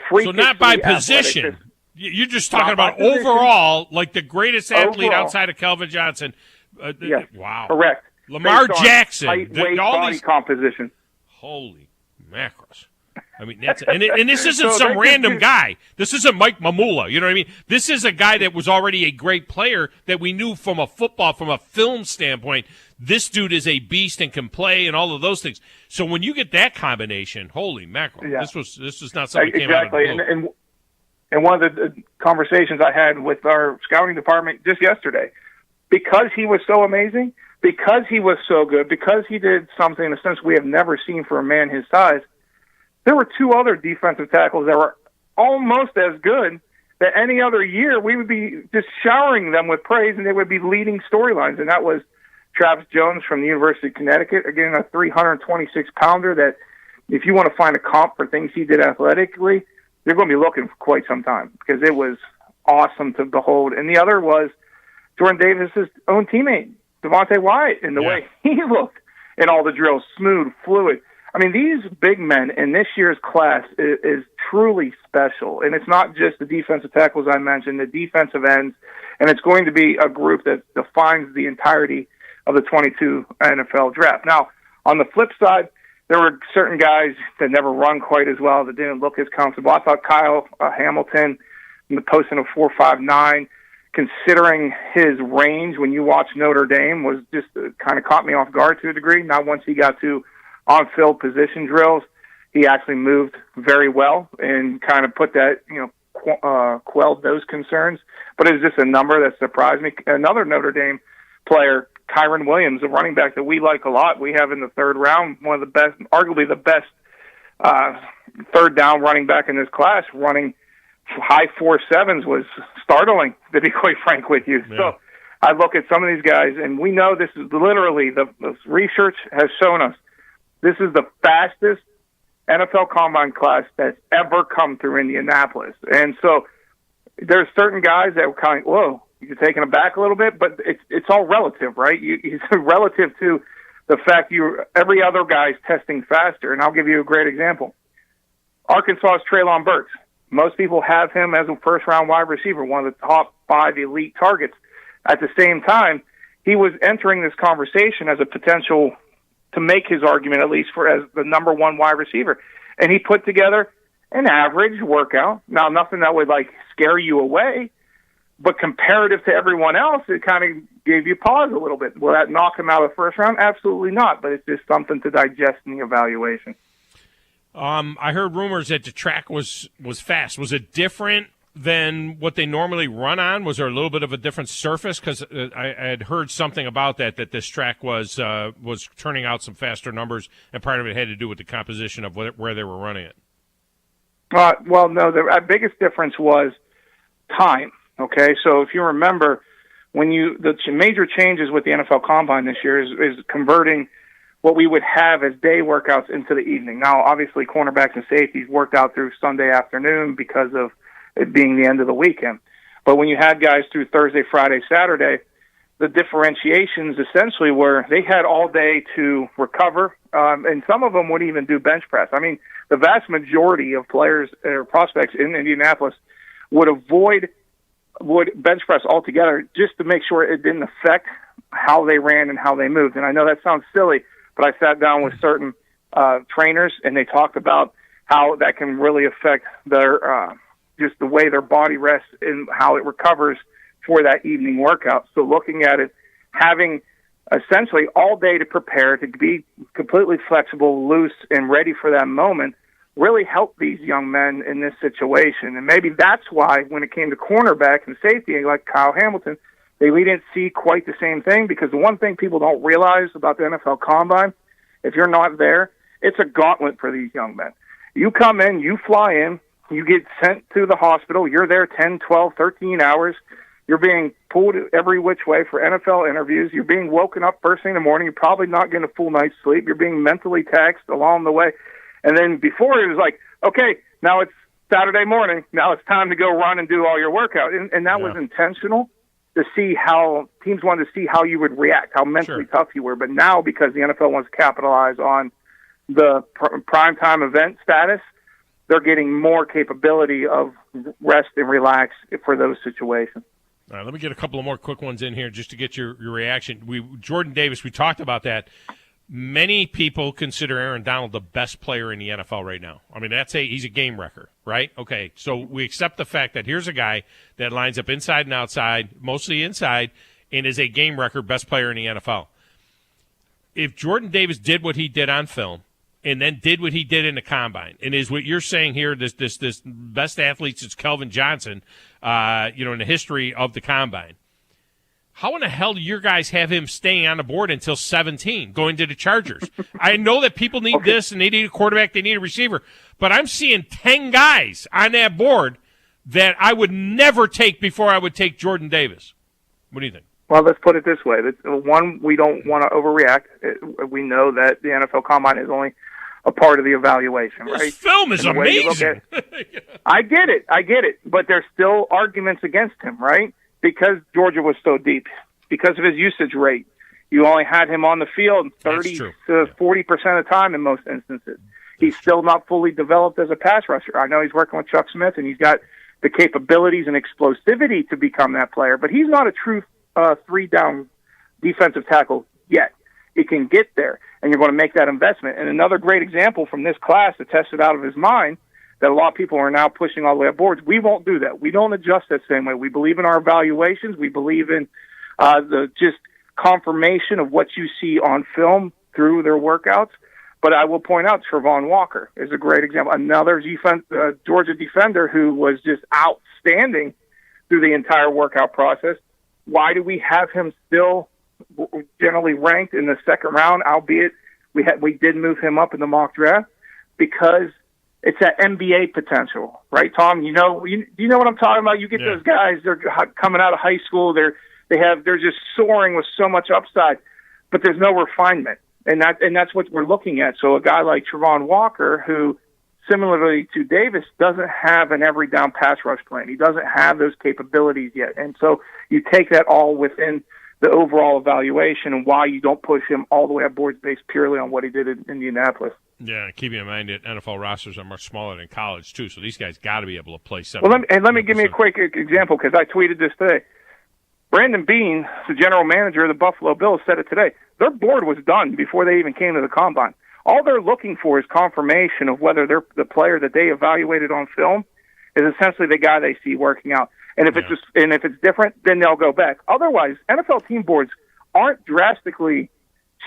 freakishly So not by position. You're just talking about overall, like the greatest athlete outside of Calvin Johnson. Yes, wow. Correct. Lamar Based on Jackson. height, weight, body composition. Holy macros. I mean, and this isn't some random guy. This isn't Mike Mamula. You know what I mean? This is a guy that was already a great player that we knew from a film standpoint. This dude is a beast and can play and all of those things. So when you get that combination, holy mackerel! Yeah. This was not something that came out of the blue. And one of the conversations I had with our scouting department just yesterday, because he was so amazing, because he was so good, because he did something in a sense we have never seen for a man his size, there were two other defensive tackles that were almost as good that any other year we would be just showering them with praise and they would be leading storylines. And that was Travis Jones from the University of Connecticut, again, a 326-pounder that if you want to find a comp for things he did athletically, you're going to be looking for quite some time because it was awesome to behold. And the other was Jordan Davis's own teammate, Devontae Wyatt, and the way he looked in all the drills, smooth, fluid. I mean, these big men in this year's class is truly special. And it's not just the defensive tackles I mentioned, the defensive ends, and it's going to be a group that defines the entirety of the 22 NFL draft. Now, on the flip side, there were certain guys that never run quite as well, that didn't look as comfortable. I thought Kyle Hamilton, posting a 4.59, considering his range when you watch Notre Dame, was just kind of caught me off guard to a degree. Now, once he got to on-field position drills, he actually moved very well and kind of put that, quelled those concerns. But it was just a number that surprised me. Another Notre Dame player, Kyron Williams, a running back that we like a lot. We have in the third round, one of the best, arguably the best third down running back in this class, running high 4.7s was startling, to be quite frank with you. Yeah. So I look at some of these guys, and we know this is literally, the research has shown us, this is the fastest NFL Combine class that's ever come through Indianapolis. And so there's certain guys that were kind of, whoa, you're taken aback a little bit, but it's all relative, right? It's relative to the fact every other guy's testing faster. And I'll give you a great example. Arkansas's Treylon Burks. Most people have him as a first-round wide receiver, one of the top 5 elite targets. At the same time, he was entering this conversation as a potential to make his argument, at least as the number 1 wide receiver. And he put together an average workout. Now, nothing that would, scare you away, but comparative to everyone else, it kind of gave you pause a little bit. Will that knock him out of the first round? Absolutely not, but it's just something to digest in the evaluation. I heard rumors that the track was fast. Was it different than what they normally run on? Was there a little bit of a different surface? Because I had heard something about that this track was turning out some faster numbers, and part of it had to do with the composition of where they were running it. Well, no, the biggest difference was time. Okay, so if you remember, the major changes with the NFL Combine this year is converting what we would have as day workouts into the evening. Now, obviously, cornerbacks and safeties worked out through Sunday afternoon because of it being the end of the weekend. But when you had guys through Thursday, Friday, Saturday, the differentiations essentially were they had all day to recover, and some of them would even do bench press. I mean, the vast majority of players or prospects in Indianapolis would bench press altogether just to make sure it didn't affect how they ran and how they moved. And I know that sounds silly, but I sat down with certain trainers, and they talked about how that can really affect their just the way their body rests and how it recovers for that evening workout. So looking at it, having essentially all day to prepare, to be completely flexible, loose, and ready for that moment really helped these young men in this situation. And maybe that's why when it came to cornerback and safety, like Kyle Hamilton, we didn't see quite the same thing, because the one thing people don't realize about the NFL Combine, if you're not there, it's a gauntlet for these young men. You come in, you fly in, you get sent to the hospital, you're there 10, 12, 13 hours, you're being pulled every which way for NFL interviews, you're being woken up first thing in the morning, you're probably not getting a full night's sleep, you're being mentally taxed along the way. And then before it was like, okay, now it's Saturday morning, now it's time to go run and do all your workout. And that was intentional, to see how teams wanted to see how you would react, how mentally tough you were. But now, because the NFL wants to capitalize on the primetime event status, they're getting more capability of rest and relax for those situations. All right, let me get a couple of more quick ones in here just to get your reaction. Jordan Davis, we talked about that. Many people consider Aaron Donald the best player in the NFL right now. I mean, he's a game wrecker, right? Okay, so we accept the fact that here's a guy that lines up inside and outside, mostly inside, and is a game wrecker, best player in the NFL. If Jordan Davis did what he did on film and then did what he did in the combine, and is what you're saying here, this best athlete since Kelvin Johnson, in the history of the combine, how in the hell do your guys have him staying on the board until 17, going to the Chargers? I know that people need this, and they need a quarterback, they need a receiver, but I'm seeing 10 guys on that board that I would never take before I would take Jordan Davis. What do you think? Well, let's put it this way. One, we don't want to overreact. We know that the NFL Combine is only a part of the evaluation, right? This film is amazing. I get it. But there's still arguments against him, right? Because Georgia was so deep, because of his usage rate. You only had him on the field 30 to 40% of the time in most instances. He's still not fully developed as a pass rusher. I know he's working with Chuck Smith, and he's got the capabilities and explosivity to become that player, but he's not a true three-down defensive tackle yet. It can get there, and you're going to make that investment. And another great example from this class to test it out of his mind that a lot of people are now pushing all the way up boards. We won't do that. We don't adjust that same way. We believe in our evaluations. We believe in the just confirmation of what you see on film through their workouts. But I will point out Travon Walker is a great example. Another Georgia defender who was just outstanding through the entire workout process. Why do we have him still generally ranked in the second round, albeit we did move him up in the mock draft? Because it's that NBA potential, right, Tom? You know what I'm talking about? You get those guys, they're coming out of high school, they're just soaring with so much upside, but there's no refinement. And that's what we're looking at. So a guy like Travon Walker, who similarly to Davis, doesn't have an every down pass rush plan. He doesn't have those capabilities yet. And so you take that all within the overall evaluation and why you don't push him all the way up boards based purely on what he did in Indianapolis. Yeah, keeping in mind that NFL rosters are much smaller than college, too, so these guys got to be able to play 7. Well, let me give me a quick example, because I tweeted this today. Brandon Beane, the general manager of the Buffalo Bills, said it today. Their board was done before they even came to the Combine. All they're looking for is confirmation of whether the player that they evaluated on film is essentially the guy they see working out. And if it's different, then they'll go back. Otherwise, NFL team boards aren't drastically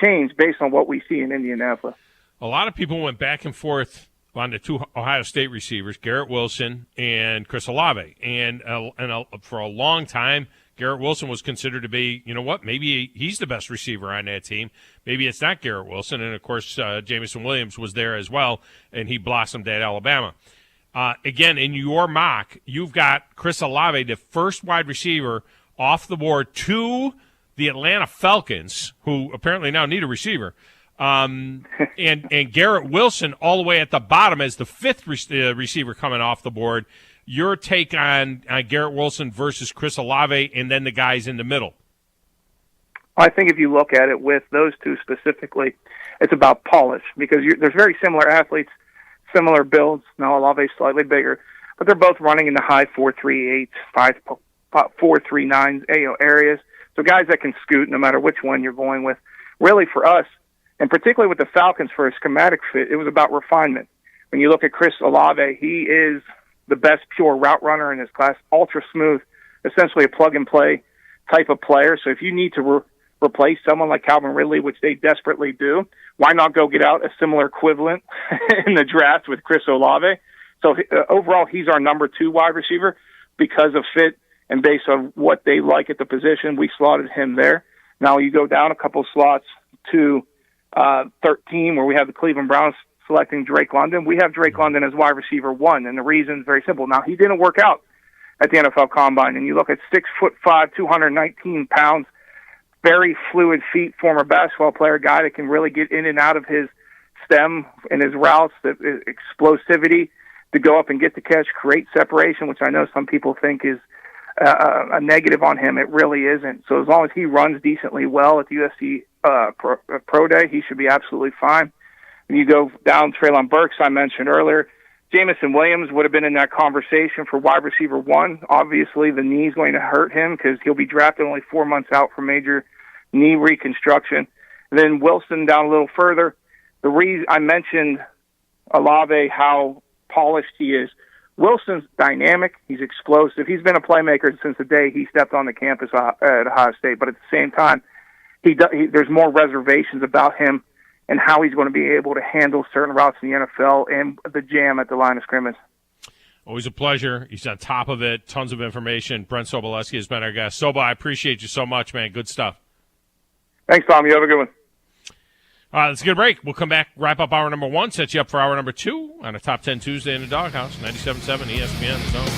changed based on what we see in Indianapolis. A lot of people went back and forth on the two Ohio State receivers, Garrett Wilson and Chris Olave. And for a long time, Garrett Wilson was considered to be, maybe he's the best receiver on that team. Maybe it's not Garrett Wilson. And, of course, Jameson Williams was there as well, and he blossomed at Alabama. Again, in your mock, you've got Chris Olave, the first wide receiver off the board to the Atlanta Falcons, who apparently now need a receiver. And Garrett Wilson all the way at the bottom as the fifth receiver coming off the board. Your take on Garrett Wilson versus Chris Olave and then the guys in the middle? I think if you look at it with those two specifically, it's about polish, because there's very similar athletes, similar builds. Now Olave's slightly bigger, but they're both running in the high 4.38s, 4.39s areas. So guys that can scoot no matter which one you're going with. Really for us, and particularly with the Falcons for a schematic fit, it was about refinement. When you look at Chris Olave, he is the best pure route runner in his class, ultra smooth, essentially a plug-and-play type of player. So if you need to replace someone like Calvin Ridley, which they desperately do, why not go get out a similar equivalent in the draft with Chris Olave? So overall, he's our number 2 wide receiver because of fit and based on what they like at the position. We slotted him there. Now you go down a couple slots to 13, where we have the Cleveland Browns selecting Drake London. We have Drake London as wide receiver 1, and the reason is very simple. Now, he didn't work out at the NFL Combine, and you look at 6'5", 219 pounds, very fluid feet, former basketball player, guy that can really get in and out of his stem and his routes, the explosivity to go up and get the catch, create separation, which I know some people think is a negative on him. It really isn't. So as long as he runs decently well at the USC Pro Day, he should be absolutely fine. When you go down Treylon Burks, I mentioned earlier, Jameson Williams would have been in that conversation for wide receiver 1. Obviously, the knee's going to hurt him because he'll be drafted only 4 months out for major knee reconstruction. Then Wilson down a little further. The reason I mentioned Olave, how polished he is. Wilson's dynamic. He's explosive. He's been a playmaker since the day he stepped on the campus at Ohio State. But at the same time, there's more reservations about him and how he's going to be able to handle certain routes in the NFL and the jam at the line of scrimmage. Always a pleasure. He's on top of it. Tons of information. Brent Sobolewski has been our guest. Soba, I appreciate you so much, man. Good stuff. Thanks, Tom. You have a good one. Let's get a break. We'll come back, wrap up hour number 1, set you up for hour number 2 on a Top 10 Tuesday in the Doghouse, 97.7 ESPN. The Zone.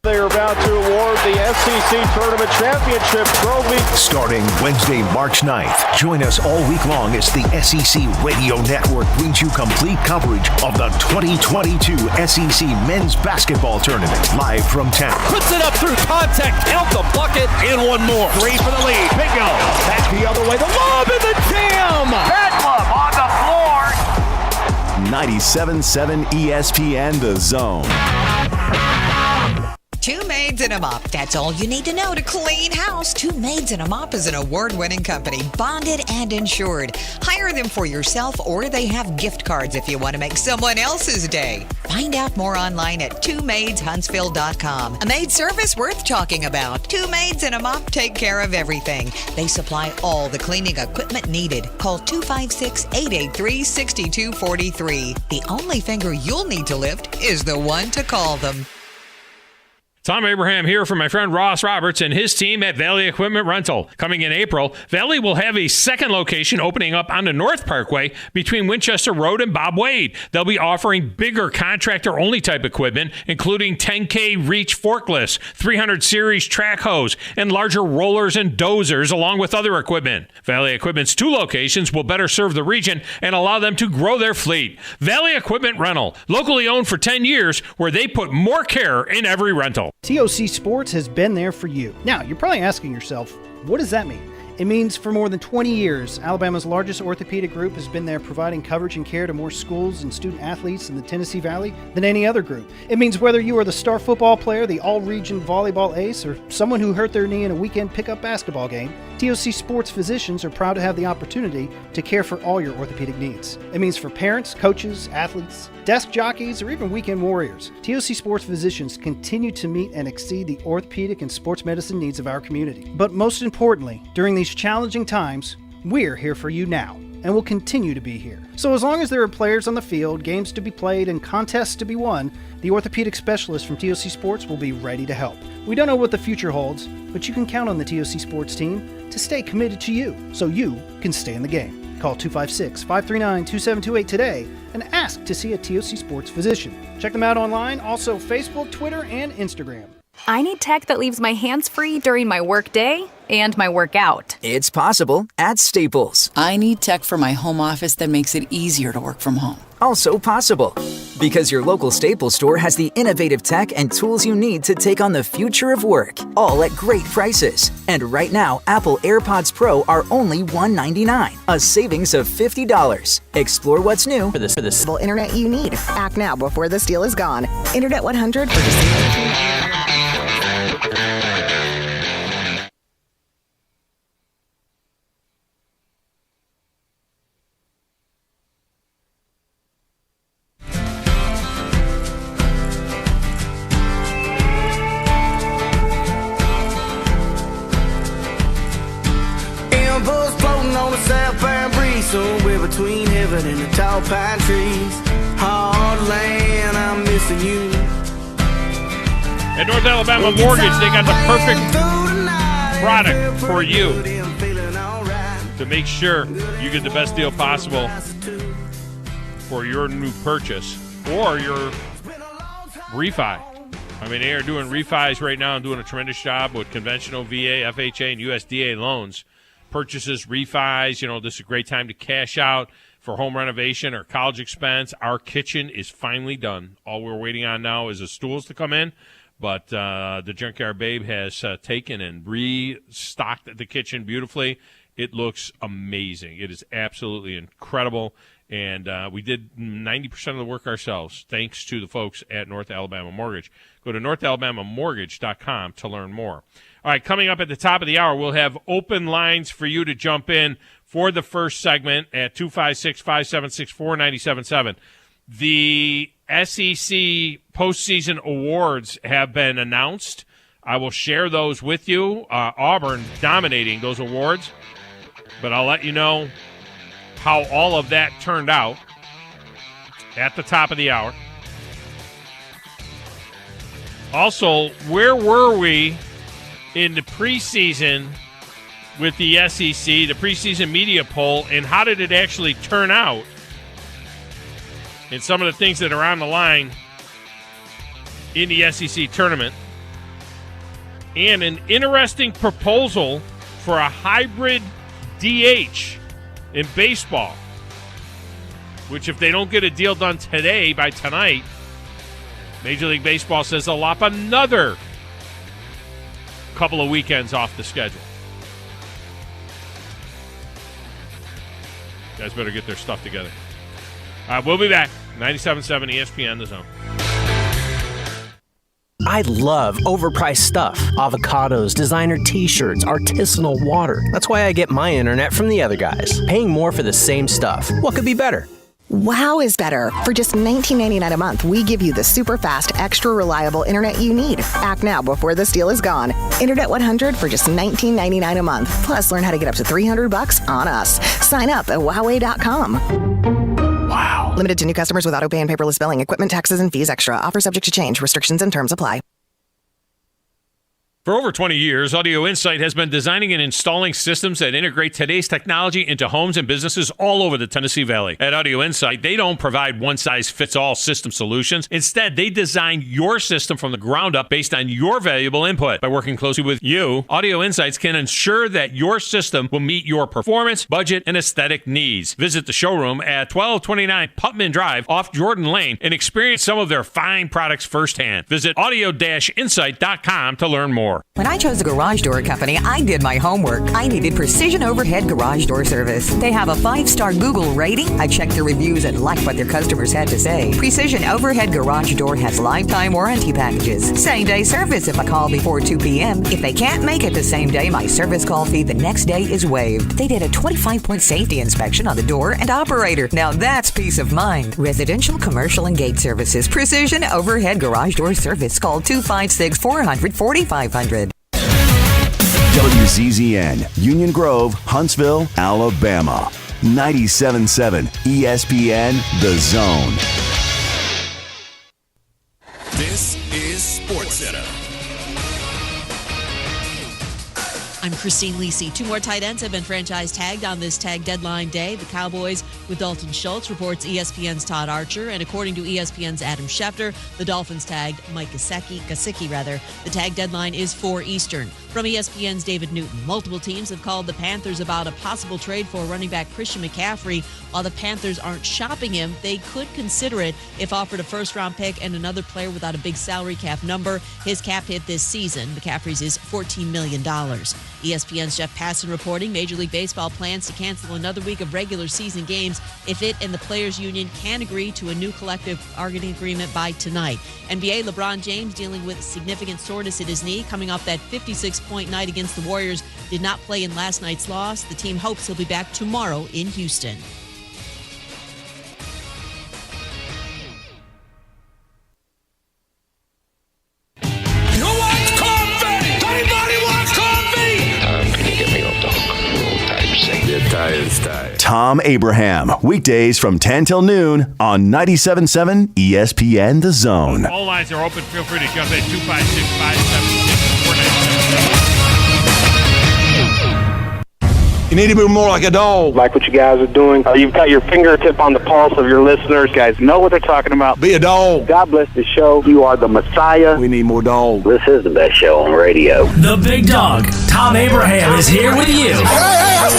They're about to award the SEC Tournament Championship trophy. Starting Wednesday, March 9th, join us all week long as the SEC Radio Network brings you complete coverage of the 2022 SEC Men's Basketball Tournament, live from town. Puts it up through contact, count the bucket, and one more. 3 for the lead. Bingo. Back the other way. The lob in the jam. Bedlam on the floor. 97.7 ESPN, The Zone. Two Maids and a Mop. That's all you need to know to clean house. Two Maids and a Mop is an award-winning company, bonded and insured. Hire them for yourself, or they have gift cards if you want to make someone else's day. Find out more online at twomaidshuntsville.com. A maid service worth talking about. Two Maids and a Mop take care of everything. They supply all the cleaning equipment needed. Call 256-883-6243. The only finger you'll need to lift is the one to call them. Thom Abraham here for my friend Ross Roberts and his team at Valley Equipment Rental. Coming in April, Valley will have a second location opening up on the North Parkway between Winchester Road and Bob Wade. They'll be offering bigger contractor-only type equipment, including 10K reach forklifts, 300 series track hose, and larger rollers and dozers, along with other equipment. Valley Equipment's 2 locations will better serve the region and allow them to grow their fleet. Valley Equipment Rental, locally owned for 10 years, where they put more care in every rental. TOC Sports has been there for you. Now, you're probably asking yourself, what does that mean? It means for more than 20 years, Alabama's largest orthopedic group has been there providing coverage and care to more schools and student athletes in the Tennessee Valley than any other group. It means whether you are the star football player, the all-region volleyball ace, or someone who hurt their knee in a weekend pickup basketball game, TOC Sports physicians are proud to have the opportunity to care for all your orthopedic needs. It means for parents, coaches, athletes, desk jockeys, or even weekend warriors, TOC Sports physicians continue to meet and exceed the orthopedic and sports medicine needs of our community. But most importantly, during these challenging times, we're here for you now, and will continue to be here. So as long as there are players on the field, games to be played, and contests to be won, the orthopedic specialists from TOC Sports will be ready to help. We don't know what the future holds, but you can count on the TOC Sports team to stay committed to you, so you can stay in the game. Call 256-539-2728 today and ask to see a TOC Sports physician. Check them out online, also Facebook, Twitter, and Instagram. I need tech that leaves my hands free during my work day and my workout. It's possible at Staples. I need tech for my home office that makes it easier to work from home. Also possible, because your local Staples store has the innovative tech and tools you need to take on the future of work, all at great prices. And right now, Apple AirPods Pro are only $199, a savings of $50. Explore what's new for the internet you need. Act now before this deal is gone. Internet 100 for the somewhere between heaven and the tall pine trees. Hotline, I'm missing you. At North Alabama Mortgage, they got the perfect product for you to make sure you get the best deal possible for your new purchase or your refi. I mean, they are doing refis right now and doing a tremendous job with conventional VA, FHA, and USDA loans. Purchases, refis, this is a great time to cash out for home renovation or college expense. Our kitchen is finally done. All we're waiting on now is the stools to come in, but the Junkyard Babe has taken and restocked the kitchen beautifully. It looks amazing. It is absolutely incredible, and we did 90% of the work ourselves thanks to the folks at North Alabama Mortgage. Go to NorthAlabamaMortgage.com to learn more. All right, coming up at the top of the hour, we'll have open lines for you to jump in for the first segment at 256-576-4977. The SEC postseason awards have been announced. I will share those with you. Auburn dominating those awards, but I'll let you know how all of that turned out at the top of the hour. Also, where were we in the preseason with the SEC, the preseason media poll, and how did it actually turn out? And some of the things that are on the line in the SEC tournament. And an interesting proposal for a hybrid DH in baseball, which if they don't get a deal done today, by tonight, Major League Baseball says they'll lop another couple of weekends off the schedule. Guys better get their stuff together. We'll be back. 97.7 ESPN, The Zone. I love overpriced stuff. Avocados, designer t-shirts, artisanal water. That's why I get my internet from the other guys. Paying more for the same stuff. What could be better? Wow is better. For just $19.99 a month, we give you the super fast, extra reliable internet you need. Act now before this deal is gone. Internet 100 for just $19.99 a month. Plus, learn how to get up to $300 on us. Sign up at Huawei.com. Wow. Limited to new customers with auto pay and paperless billing. Equipment, taxes, and fees extra. Offer subject to change. Restrictions and terms apply. For over 20 years, Audio Insight has been designing and installing systems that integrate today's technology into homes and businesses all over the Tennessee Valley. At Audio Insight, they don't provide one-size-fits-all system solutions. Instead, they design your system from the ground up based on your valuable input. By working closely with you, Audio Insights can ensure that your system will meet your performance, budget, and aesthetic needs. Visit the showroom at 1229 Putman Drive off Jordan Lane and experience some of their fine products firsthand. Visit audio-insight.com to learn more. When I chose a garage door company, I did my homework. I needed Precision Overhead Garage Door Service. They have a 5-star Google rating. I checked their reviews and liked what their customers had to say. Precision Overhead Garage Door has lifetime warranty packages. Same-day service if I call before 2 p.m. If they can't make it the same day, my service call fee the next day is waived. They did a 25-point safety inspection on the door and operator. Now that's peace of mind. Residential, commercial, and gate services. Precision Overhead Garage Door Service. Call 256-400-4500. WZZN, Union Grove, Huntsville, Alabama. 97.7 ESPN, The Zone. This is SportsCenter. I'm Christine Lisi. 2 more tight ends have been franchise tagged on this tag deadline day. The Cowboys with Dalton Schultz, reports ESPN's Todd Archer. And according to ESPN's Adam Schefter, the Dolphins tagged Mike Gesicki. The tag deadline is 4 Eastern. From ESPN's David Newton, multiple teams have called the Panthers about a possible trade for running back Christian McCaffrey. While the Panthers aren't shopping him, they could consider it if offered a first-round pick and another player without a big salary cap number. His cap hit this season, McCaffrey's, is $14 million. ESPN's Jeff Passan reporting Major League Baseball plans to cancel another week of regular season games if it and the Players Union can agree to a new collective bargaining agreement by tonight. NBA LeBron James dealing with significant soreness at his knee coming off that 56-point night against the Warriors. Did not play in last night's loss. The team hopes he'll be back tomorrow in Houston. Thom Abraham, weekdays from 10 till noon on 97.7 ESPN The Zone. All lines are open. Feel free to jump in 256-576-4977. You need to be more like a dog. Like what you guys are doing. You've got your fingertip on the pulse of your listeners. You guys know what they're talking about. Be a dog. God bless the show. You are the Messiah. We need more dogs. This is the best show on radio. The big dog, Thom Abraham, is here with you. Hey, I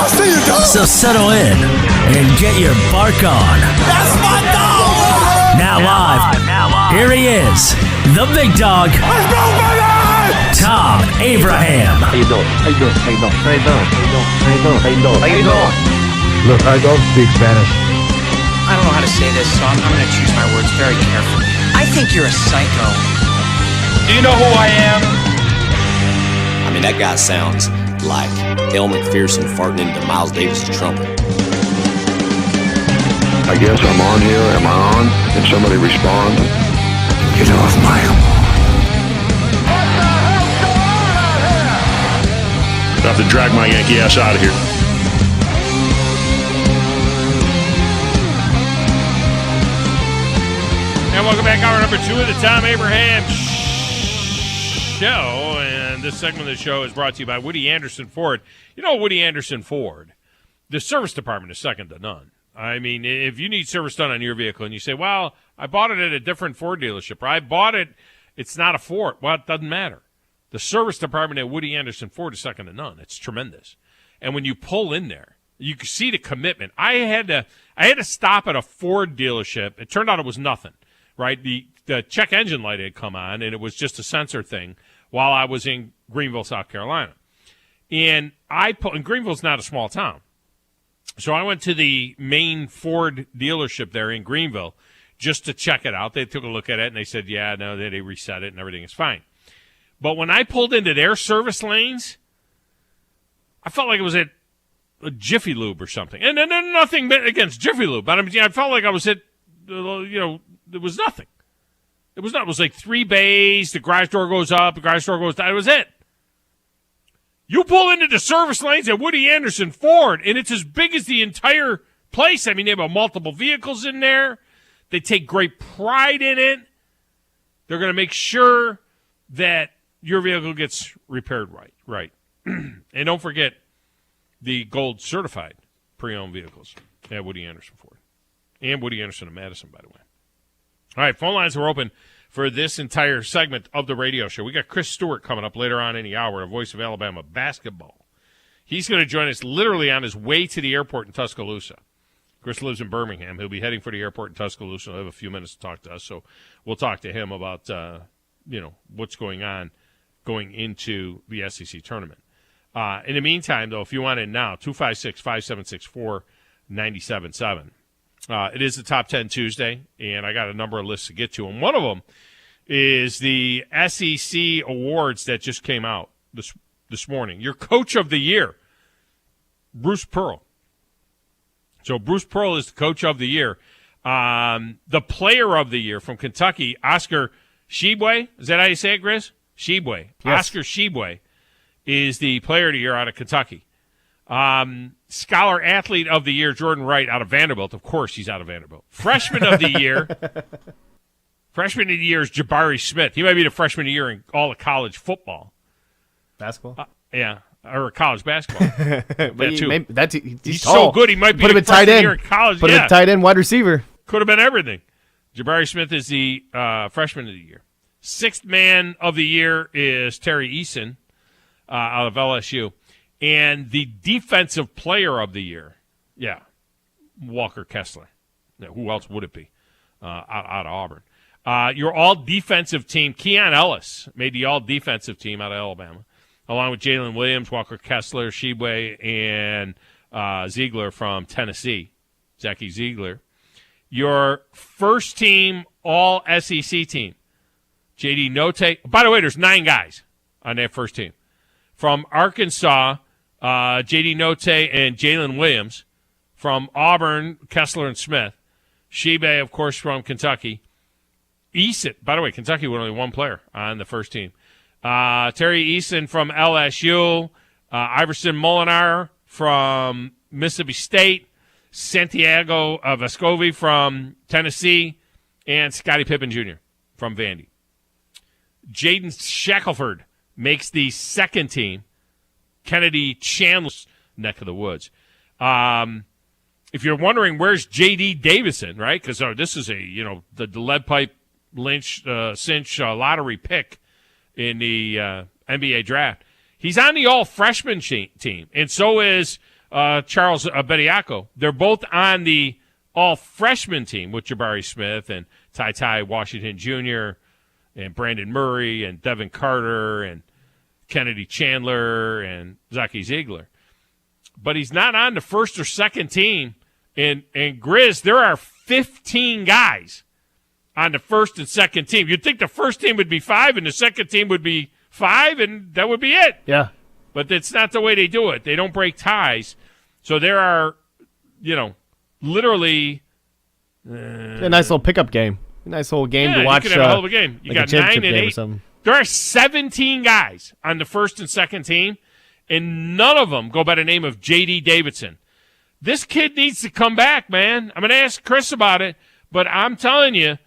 see you, dog. So settle in and get your bark on. That's my dog. Now live, here he is, the big dog, Thom Abraham. How you doing? How you doing? How you doing? How you doing? How you doing? How you doing? How you doing? Look, I don't speak Spanish. I don't know how to say this, so I'm going to choose my words very carefully. I think you're a psycho. Do you know who I am? mean, that guy sounds like Elle McPherson farting into Miles Davis' trumpet. I guess I'm on here. Am I on? Can somebody respond? Get off my lawn. I have to drag my Yankee ass out of here. And welcome back, hour number 2 of the Thom Abraham Show. And this segment of the show is brought to you by Woody Anderson Ford. You know, Woody Anderson Ford, the service department is second to none. I mean, if you need service done on your vehicle and you say, well, I bought it at a different Ford dealership, or I bought it, it's not a Ford. Well, it doesn't matter. The service department at Woody Anderson Ford is second to none. It's tremendous. And when you pull in there, you can see the commitment. I had to stop at a Ford dealership. It turned out it was nothing, right? The check engine light had come on, and it was just a sensor thing while I was in Greenville, South Carolina. And Greenville's not a small town. So I went to the main Ford dealership there in Greenville just to check it out. They took a look at it, and they said, yeah, no, they reset it, and everything is fine. But when I pulled into their service lanes, I felt like it was at a Jiffy Lube or something. And nothing against Jiffy Lube, but I felt like I was at, there was nothing. It was like 3 bays, the garage door goes up, the garage door goes down. That was it. You pull into the service lanes at Woody Anderson Ford, and it's as big as the entire place. I mean, they have multiple vehicles in there. They take great pride in it. They're going to make sure that your vehicle gets repaired right. And don't forget the gold certified pre-owned vehicles at Woody Anderson Ford. And Woody Anderson of Madison, by the way. All right, phone lines are open for this entire segment of the radio show. We got Chris Stewart coming up later on in the hour, the voice of Alabama basketball. He's going to join us literally on his way to the airport in Tuscaloosa. Chris lives in Birmingham. He'll be heading for the airport in Tuscaloosa. He'll have a few minutes to talk to us, so we'll talk to him about what's going on going into the SEC tournament. In the meantime, though, if you want in now, 256-576-4977. It is the Top 10 Tuesday, and I got a number of lists to get to. And one of them is the SEC awards that just came out this morning. Your Coach of the Year, Bruce Pearl. So Bruce Pearl is the Coach of the Year. The Player of the Year from Kentucky, Oscar Tshiebwe. Is that how you say it, Grizz? Tshiebwe. Yes. Oscar Tshiebwe is the Player of the Year out of Kentucky. Scholar Athlete of the Year, Jordan Wright out of Vanderbilt. Of course he's out of Vanderbilt. Freshman of the Year. Freshman of the Year is Jabari Smith. He might be the freshman of the year in all of college football. Basketball? Yeah, or college basketball. He's tall. So good he might be the freshman of the year in college. Put him at tight end, wide receiver. Could have been everything. Jabari Smith is the freshman of the year. Sixth man of the year is Terry Eason out of LSU. And the defensive player of the year, Walker Kessler. Now, who else would it be out of Auburn? Your all-defensive team, Keon Ellis, made the all-defensive team out of Alabama, along with Jalen Williams, Walker Kessler, Tshiebwe, and Ziegler from Tennessee, Zachy Ziegler. Your first-team all-SEC team, J.D. Notae. By the way, there's 9 guys on that first team. From Arkansas, J.D. Notae and Jalen Williams. From Auburn, Kessler and Smith. Tshiebwe, of course, from Kentucky. Eason, by the way, Kentucky with only one player on the first team. Terry Eason from LSU. Iverson Molinar from Mississippi State. Santiago Vescovi from Tennessee. And Scottie Pippen Jr. from Vandy. Jaden Shackelford makes the second team. Kennedy Chandler's neck of the woods. If you're wondering where's J.D. Davison, right? Because this is the lead pipe cinch lottery pick in the NBA draft. He's on the all-freshman team, and so is Charles Bediako. They're both on the all-freshman team with Jabari Smith and Ty Washington Jr. and Brandon Murray and Devin Carter and Kennedy Chandler and Zachy Ziegler. But he's not on the first or second team. And Grizz, there are 15 guys on the first and second team. You'd think the first team would be 5 and the second team would be 5, and that would be it. Yeah. But that's not the way they do it. They don't break ties. So there are, literally a nice little pickup game. A nice little game to watch. You could have a hell of a game. You got 9 and 8. There are 17 guys on the first and second team, and none of them go by the name of J.D. Davidson. This kid needs to come back, man. I'm going to ask Chris about it, but I'm telling you,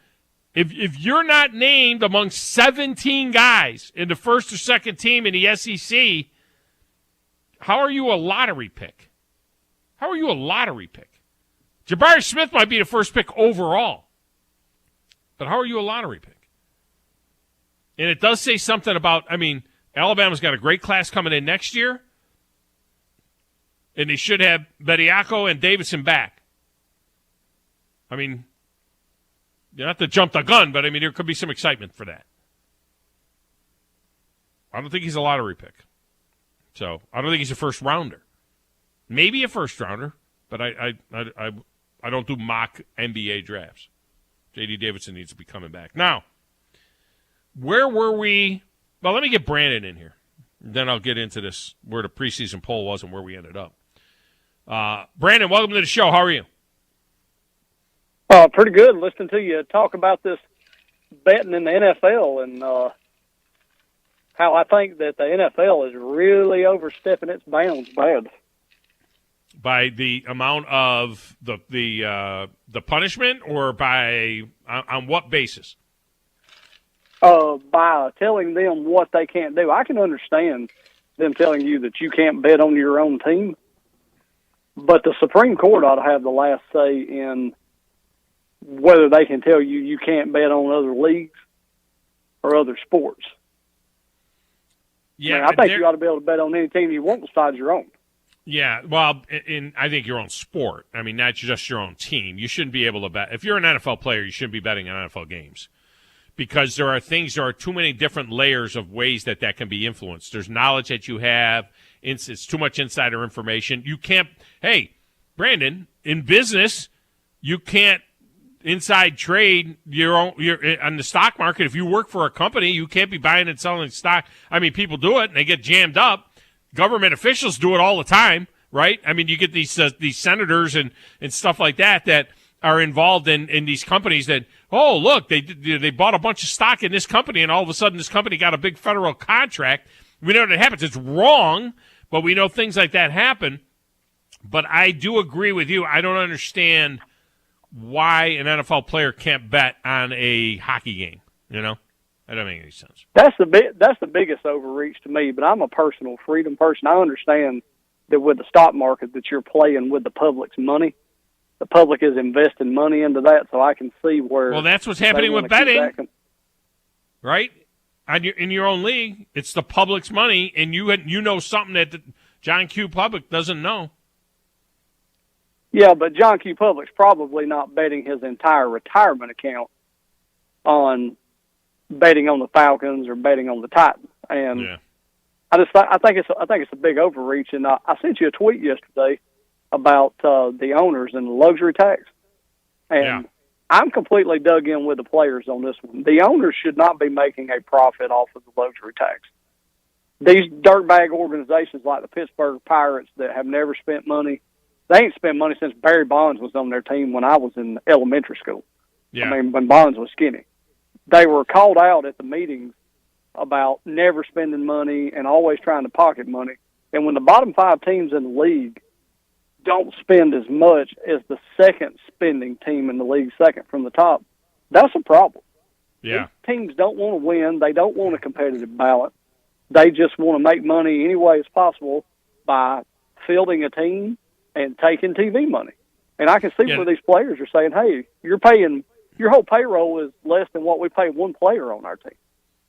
if you're not named among 17 guys in the first or second team in the SEC, how are you a lottery pick? How are you a lottery pick? Jabari Smith might be the first pick overall, but how are you a lottery pick? And it does say something about, Alabama's got a great class coming in next year, and they should have Bediako and Davidson back. Not to jump the gun, but, there could be some excitement for that. I don't think he's a lottery pick. So, I don't think he's a first-rounder. Maybe a first-rounder, but I don't do mock NBA drafts. J.D. Davidson needs to be coming back. Now, where were we? Well, let me get Brandon in here. Then I'll get into this, where the preseason poll was and where we ended up. Brandon, welcome to the show. How are you? Pretty good. Listening to you talk about this betting in the NFL and how I think that the NFL is really overstepping its bounds bad. By the amount of the punishment, or by on what basis? By telling them what they can't do. I can understand them telling you that you can't bet on your own team, but the Supreme Court ought to have the last say in whether they can tell you you can't bet on other leagues or other sports. Yeah, I think you ought to be able to bet on any team you want besides your own. Yeah, well, I think your own sport. Not just your own team. You shouldn't be able to bet. If you're an NFL player, you shouldn't be betting on NFL games, because there are too many different layers of ways that can be influenced. There's knowledge that you have. It's too much insider information. You can't, hey, Brandon, in business, you can't inside trade you're on the stock market. If you work for a company, you can't be buying and selling stock. People do it and they get jammed up. Government officials do it all the time, right? You get these senators and stuff like that are involved in these companies that, oh, look, they bought a bunch of stock in this company, and all of a sudden this company got a big federal contract. We know that happens. It's wrong, but we know things like that happen. But I do agree with you. I don't understand why an NFL player can't bet on a hockey game. That doesn't make any sense. That's the biggest overreach to me, but I'm a personal freedom person. I understand that with the stock market that you're playing with the public's money. The public is investing money into that, so I can see where. Well, that's what's happening with betting, right? In your own league, it's the public's money, and you know something that the John Q. Public doesn't know. Yeah, but John Q. Public's probably not betting his entire retirement account on betting on the Falcons or betting on the Titans, and yeah. I think it's a big overreach. And I sent you a tweet yesterday about the owners and the luxury tax, and yeah. I'm completely dug in with the players on this one. The owners should not be making a profit off of the luxury tax. These dirtbag organizations like the Pittsburgh Pirates that have never spent money, they ain't spent money since Barry Bonds was on their team when I was in elementary school. Yeah. When Bonds was skinny. They were called out at the meetings about never spending money and always trying to pocket money. And when the bottom 5 teams in the league don't spend as much as the second spending team in the league, second from the top, that's a problem. Yeah. These teams don't want to win. They don't want a competitive ballot. They just want to make money any way as possible by fielding a team and taking TV money. And I can see where these players are saying, hey, you're paying, your whole payroll is less than what we pay one player on our team.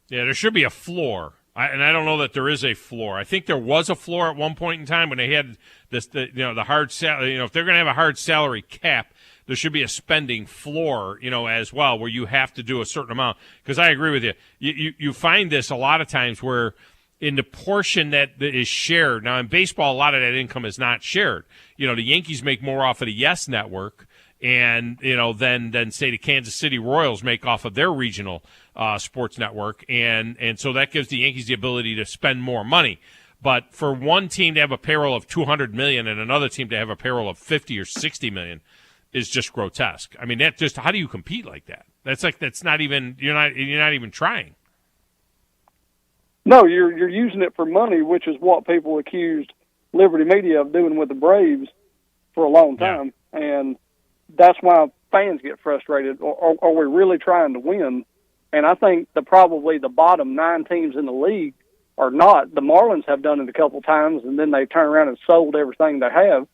Yeah, there should be a floor. And I don't know that there is a floor. I think there was a floor at one point in time when they had the hard salary. If they're going to have a hard salary cap, there should be a spending floor, as well, where you have to do a certain amount. Because I agree with you. You find this a lot of times where in the portion that is shared. Now, in baseball, a lot of that income is not shared. The Yankees make more off of the YES Network, and then say the Kansas City Royals make off of their regional sports network, and so that gives the Yankees the ability to spend more money. But for one team to have a payroll of $200 million and another team to have a payroll of $50 or $60 million is just grotesque. I mean, that just, how do you compete like that? That's not even, you're not even trying. No, you're using it for money, which is what people accused Liberty Media of doing with the Braves for a long time, and that's why fans get frustrated. Are we really trying to win? And I think probably the bottom 9 teams in the league are not. The Marlins have done it a couple times, and then they turn around and sold everything they have.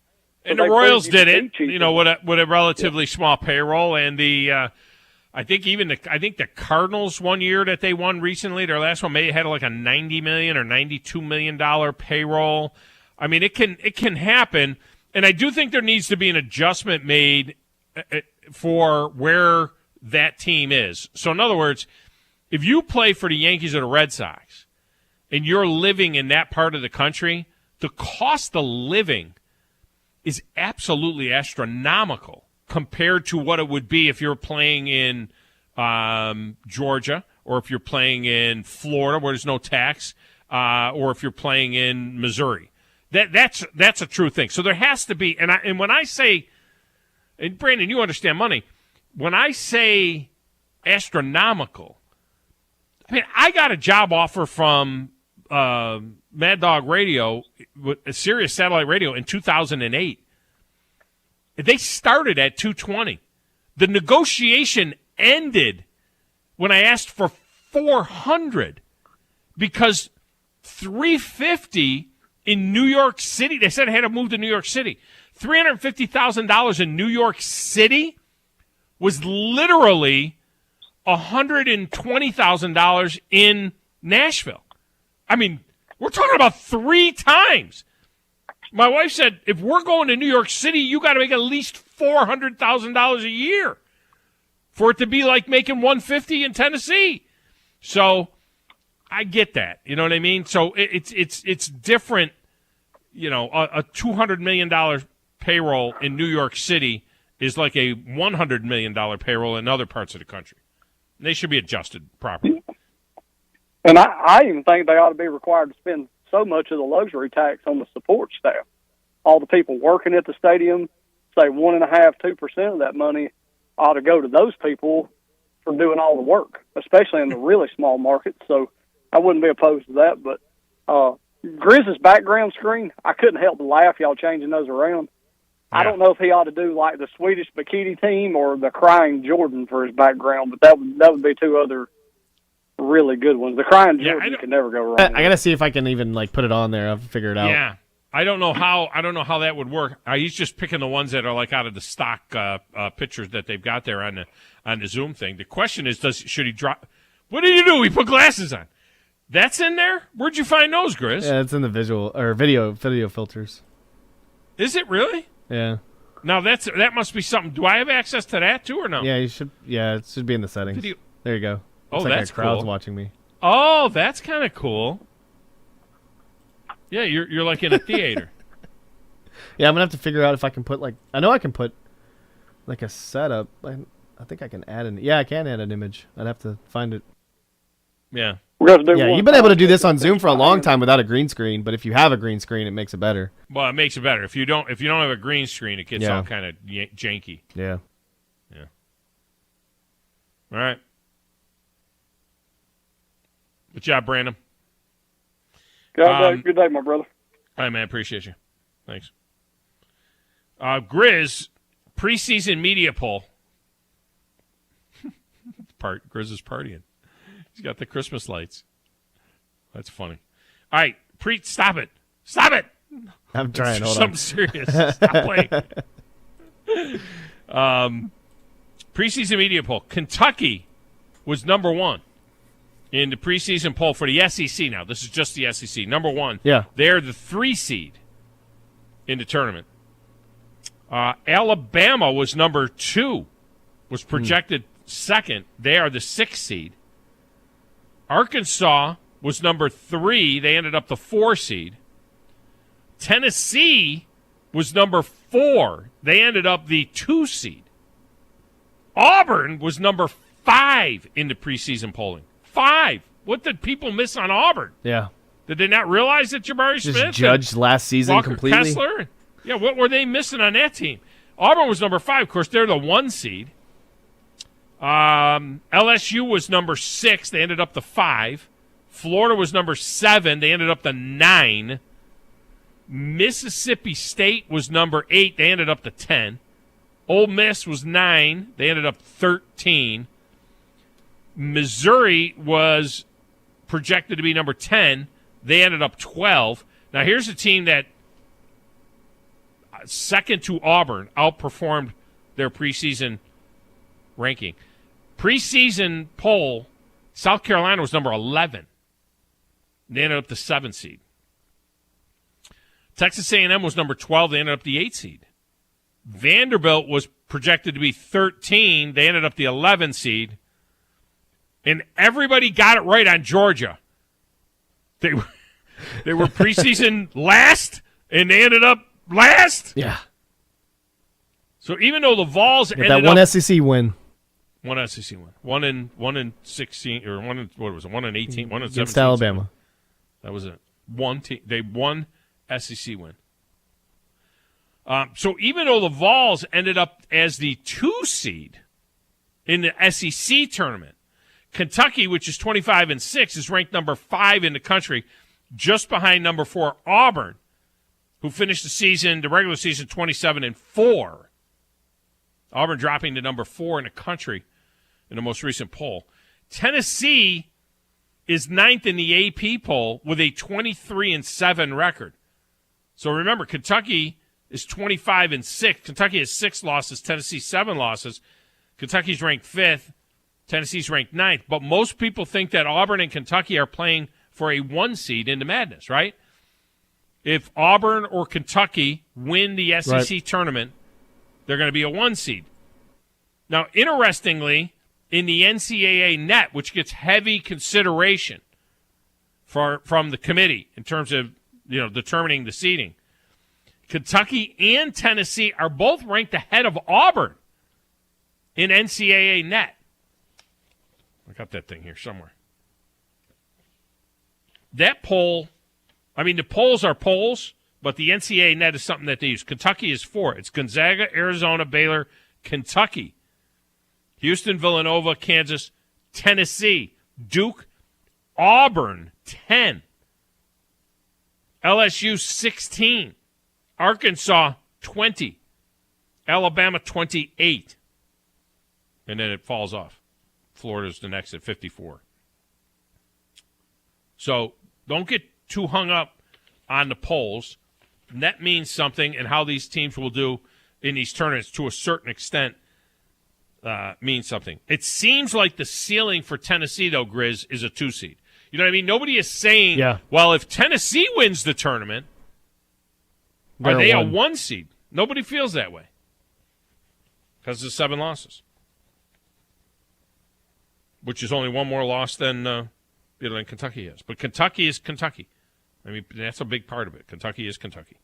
And the Royals did it, with a relatively small payroll, and I think the Cardinals one year that they won recently, their last one, had like a $90 million or $92 million payroll. I mean, it can happen, and I do think there needs to be an adjustment made for where that team is. So, in other words, if you play for the Yankees or the Red Sox, and you're living in that part of the country, the cost of living is absolutely astronomical compared to what it would be if you're playing in Georgia, or if you're playing in Florida where there's no tax, or if you're playing in Missouri. That's a true thing. So there has to be, and when I say, and Brandon, you understand money, when I say astronomical, I mean, I got a job offer from Mad Dog Radio, Sirius Satellite Radio, in 2008. They started at $220. The negotiation ended when I asked for $400 because $350 in New York City. They said I had to move to New York City. $350,000 in New York City was literally $120,000 in Nashville. I mean, we're talking about 3 times. My wife said, if we're going to New York City, you got to make at least $400,000 a year for it to be like making $150 in Tennessee. So I get that. You know what I mean? So it's different. A $200 million payroll in New York City is like a $100 million payroll in other parts of the country. And they should be adjusted properly. And I even think they ought to be required to spend so much of the luxury tax on the support staff. All the people working at the stadium, say 1.5–2% of that money ought to go to those people for doing all the work, especially in the really small markets. So I wouldn't be opposed to that. But Grizz's background screen, I couldn't help but laugh, y'all changing those around. Yeah. I don't know if he ought to do like the Swedish bikini team or the crying Jordan for his background, but that would be 2 other really good ones. The crying Jordan, you can never go wrong. I gotta see if I can even put it on there. I'll figure it out. Yeah, I don't know how that would work. He's just picking the ones that are like out of the stock pictures that they've got there on the Zoom thing. The question is, should he drop? What did you do? He put glasses on. That's in there. Where'd you find those, Grizz? Yeah, it's in the visual or video filters. Is it really? Yeah. Now that must be something. Do I have access to that too, or no? Yeah, you should. Yeah, it should be in the settings. Video. There you go. Looks like that's a crowd's cool. watching me. Oh, that's kind of cool. Yeah, you're like in a theater. Yeah, I'm gonna have to figure out if I can put I know I can put like a setup. I think I can add I can add an image. I'd have to find it. Yeah. You've been able to do this on Zoom for a long time without a green screen, but if you have a green screen, it makes it better. Well, it makes it better. If you don't have a green screen, it gets all kind of janky. Yeah. Yeah. All right. Good job, Brandon. Good day, my brother. All right, man. Appreciate you. Thanks. Grizz, preseason media poll. Grizz is partying. He's got the Christmas lights. That's funny. All right, stop it. Stop it. I'm trying. Hold on. Something serious. Stop playing. Preseason media poll. Kentucky was number 1 in the preseason poll for the SEC. Now, this is just the SEC. Number 1. Yeah. They're the 3 seed in the tournament. Alabama was number 2, was projected second. They are the 6th seed. Arkansas was number 3. They ended up the 4 seed. Tennessee was number 4. They ended up the 2 seed. Auburn was number 5 in the preseason polling. 5. What did people miss on Auburn? Yeah. Did they not realize that Jabari Just Smith judged last season Walker completely? Kessler? Yeah, what were they missing on that team? Auburn was number 5. Of course, they're the 1 seed. LSU was number 6. They ended up the 5. Florida was number 7. They ended up the 9. Mississippi State was number 8. They ended up the 10. Ole Miss was 9. They ended up 13. Missouri was projected to be number 10. They ended up 12. Now, here's a team that, second to Auburn, outperformed their preseason ranking. Preseason poll, South Carolina was number 11. They ended up the 7th seed. Texas A&M was number 12. They ended up the 8th seed. Vanderbilt was projected to be 13. They ended up the 11th seed. And everybody got it right on Georgia. They were preseason last, and they ended up last. Yeah. So even though the Vols ended that one SEC win. One SEC win. One in 16, or one in, what was it? 1 in 18, 1 in 17. Against Alabama. That was it. One team. They won SEC win. So even though the Vols ended up as the 2 seed in the SEC tournament, Kentucky, which is 25-6, is ranked number 5 in the country, just behind number 4 Auburn, who finished the regular season, 27-4. Auburn dropping to number 4 in the country in the most recent poll. Tennessee is 9th in the AP poll with a 23-7 record. So remember, Kentucky is 25-6. Kentucky has 6 losses. Tennessee 7 losses. Kentucky's ranked 5th. Tennessee's ranked 9th. But most people think that Auburn and Kentucky are playing for a 1 seed into madness, right? If Auburn or Kentucky win the SEC tournament, they're going to be a 1 seed. Now, interestingly, in the NCAA net, which gets heavy consideration from the committee in terms of determining the seeding, Kentucky and Tennessee are both ranked ahead of Auburn in NCAA net. I got that thing here somewhere. That poll, the polls are polls, but the NCAA net is something that they use. Kentucky is 4. It's Gonzaga, Arizona, Baylor, Kentucky, Houston, Villanova, Kansas, Tennessee, Duke, Auburn, 10. LSU, 16. Arkansas, 20. Alabama, 28. And then it falls off. Florida's the next at 54. So don't get too hung up on the polls. Net means something, and how these teams will do in these tournaments to a certain extent means something. It seems like the ceiling for Tennessee, though, Grizz, is a 2 seed. You know what I mean? Nobody is saying, well, if Tennessee wins the tournament, are they a 1 seed? Nobody feels that way because of 7 losses, which is only 1 more loss than Kentucky has. But Kentucky is Kentucky. That's a big part of it. Kentucky is Kentucky.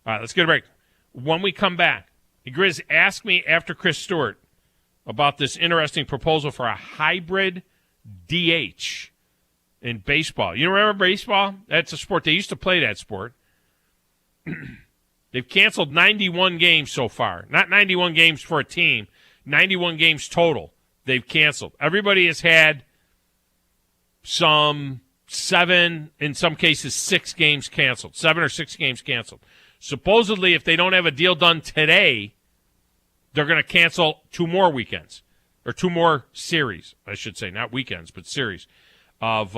All right, let's get a break. When we come back, Grizz, ask me after Chris Stewart about this interesting proposal for a hybrid DH in baseball. You remember baseball? That's a sport. They used to play that sport. They've canceled 91 games so far. Not 91 games for a team, 91 games total they've canceled. Everybody has had some 7, in some cases 6 games canceled, 7 or 6 games canceled. Supposedly, if they don't have a deal done today, they're going to cancel 2 more weekends, or 2 more series, I should say, not weekends, but series of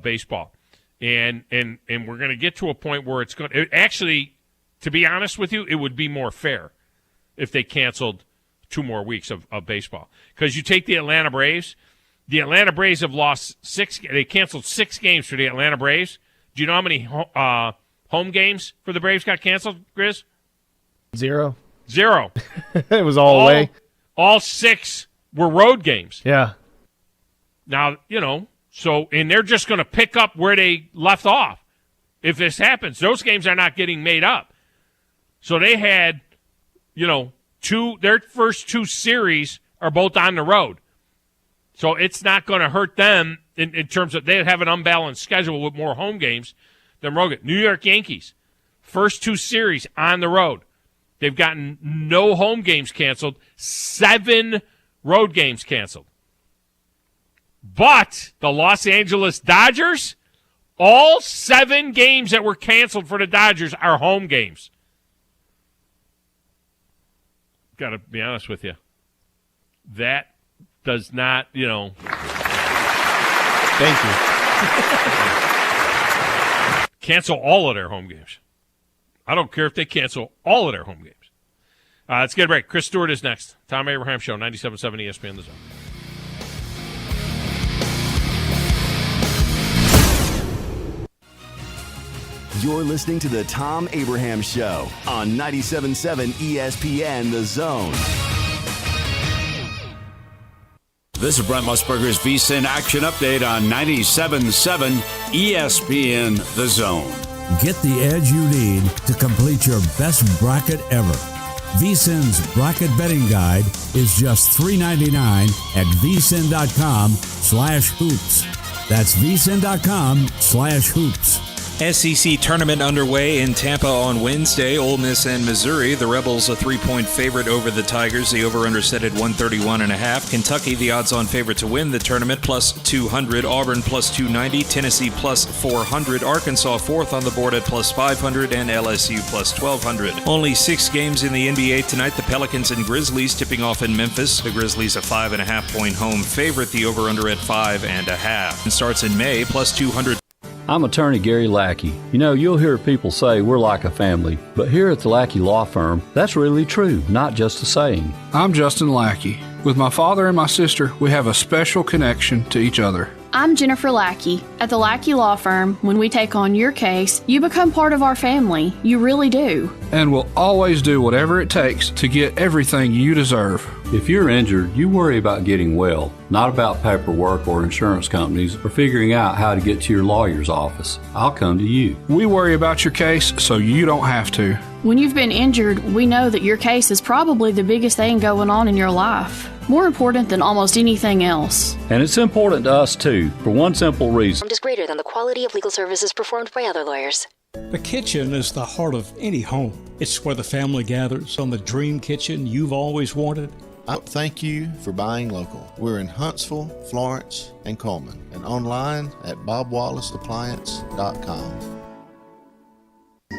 baseball. And we're going to get to a point where it's going to actually, to be honest with you, it would be more fair if they canceled 2 more weeks of baseball. Because you take the Atlanta Braves. The Atlanta Braves have lost 6. They canceled 6 games for the Atlanta Braves. Do you know how many home games for the Braves got canceled, Grizz? 0. It was all away. All 6 were road games. Yeah. Now, so, and they're just going to pick up where they left off. If this happens, those games are not getting made up. So they had, Their first 2 series are both on the road. So it's not going to hurt them in terms of they have an unbalanced schedule with more home games than road games. New York Yankees, first 2 series on the road. They've gotten no home games canceled, 7 road games canceled. But the Los Angeles Dodgers, all 7 games that were canceled for the Dodgers are home games. Got to be honest with you. That does not, Thank you. cancel all of their home games. I don't care if they cancel all of their home games. Let's get a break. Chris Stewart is next. Thom Abraham Show, 97.7 ESPN The Zone. You're listening to the Thom Abraham Show on 97.7 ESPN The Zone. This is Brent Musburger's VSiN Action Update on 97.7 ESPN The Zone. Get the edge you need to complete your best bracket ever. VSiN's Bracket Betting Guide is just $3.99 at vsin.com/hoops. That's vsin.com/hoops. SEC tournament underway in Tampa on Wednesday. Ole Miss and Missouri. The Rebels a 3-point favorite over the Tigers. The over-under set at 131.5. Kentucky, the odds-on favorite to win the tournament, plus 200. Auburn, plus 290. Tennessee, plus 400. Arkansas, fourth on the board at plus 500. And LSU, plus 1,200. Only 6 games in the NBA tonight. The Pelicans and Grizzlies tipping off in Memphis. The Grizzlies a 5.5-point home favorite. The over-under at 5.5. And starts in May, plus 200. I'm attorney Gary Lackey. You'll hear people say we're like a family, but here at the Lackey Law Firm, that's really true, not just a saying. I'm Justin Lackey. With my father and my sister, we have a special connection to each other. I'm Jennifer Lackey. At the Lackey Law Firm, when we take on your case, you become part of our family. You really do. And we'll always do whatever it takes to get everything you deserve. If you're injured, you worry about getting well, not about paperwork or insurance companies or figuring out how to get to your lawyer's office. I'll come to you. We worry about your case so you don't have to. When you've been injured, we know that your case is probably the biggest thing going on in your life. More important than almost anything else. And it's important to us, too, for one simple reason. Is greater than the quality of legal services performed by other lawyers. The kitchen is the heart of any home. It's where the family gathers on the dream kitchen you've always wanted. Thank you for buying local. We're in Huntsville, Florence, and Coleman, and online at bobwallaceappliance.com.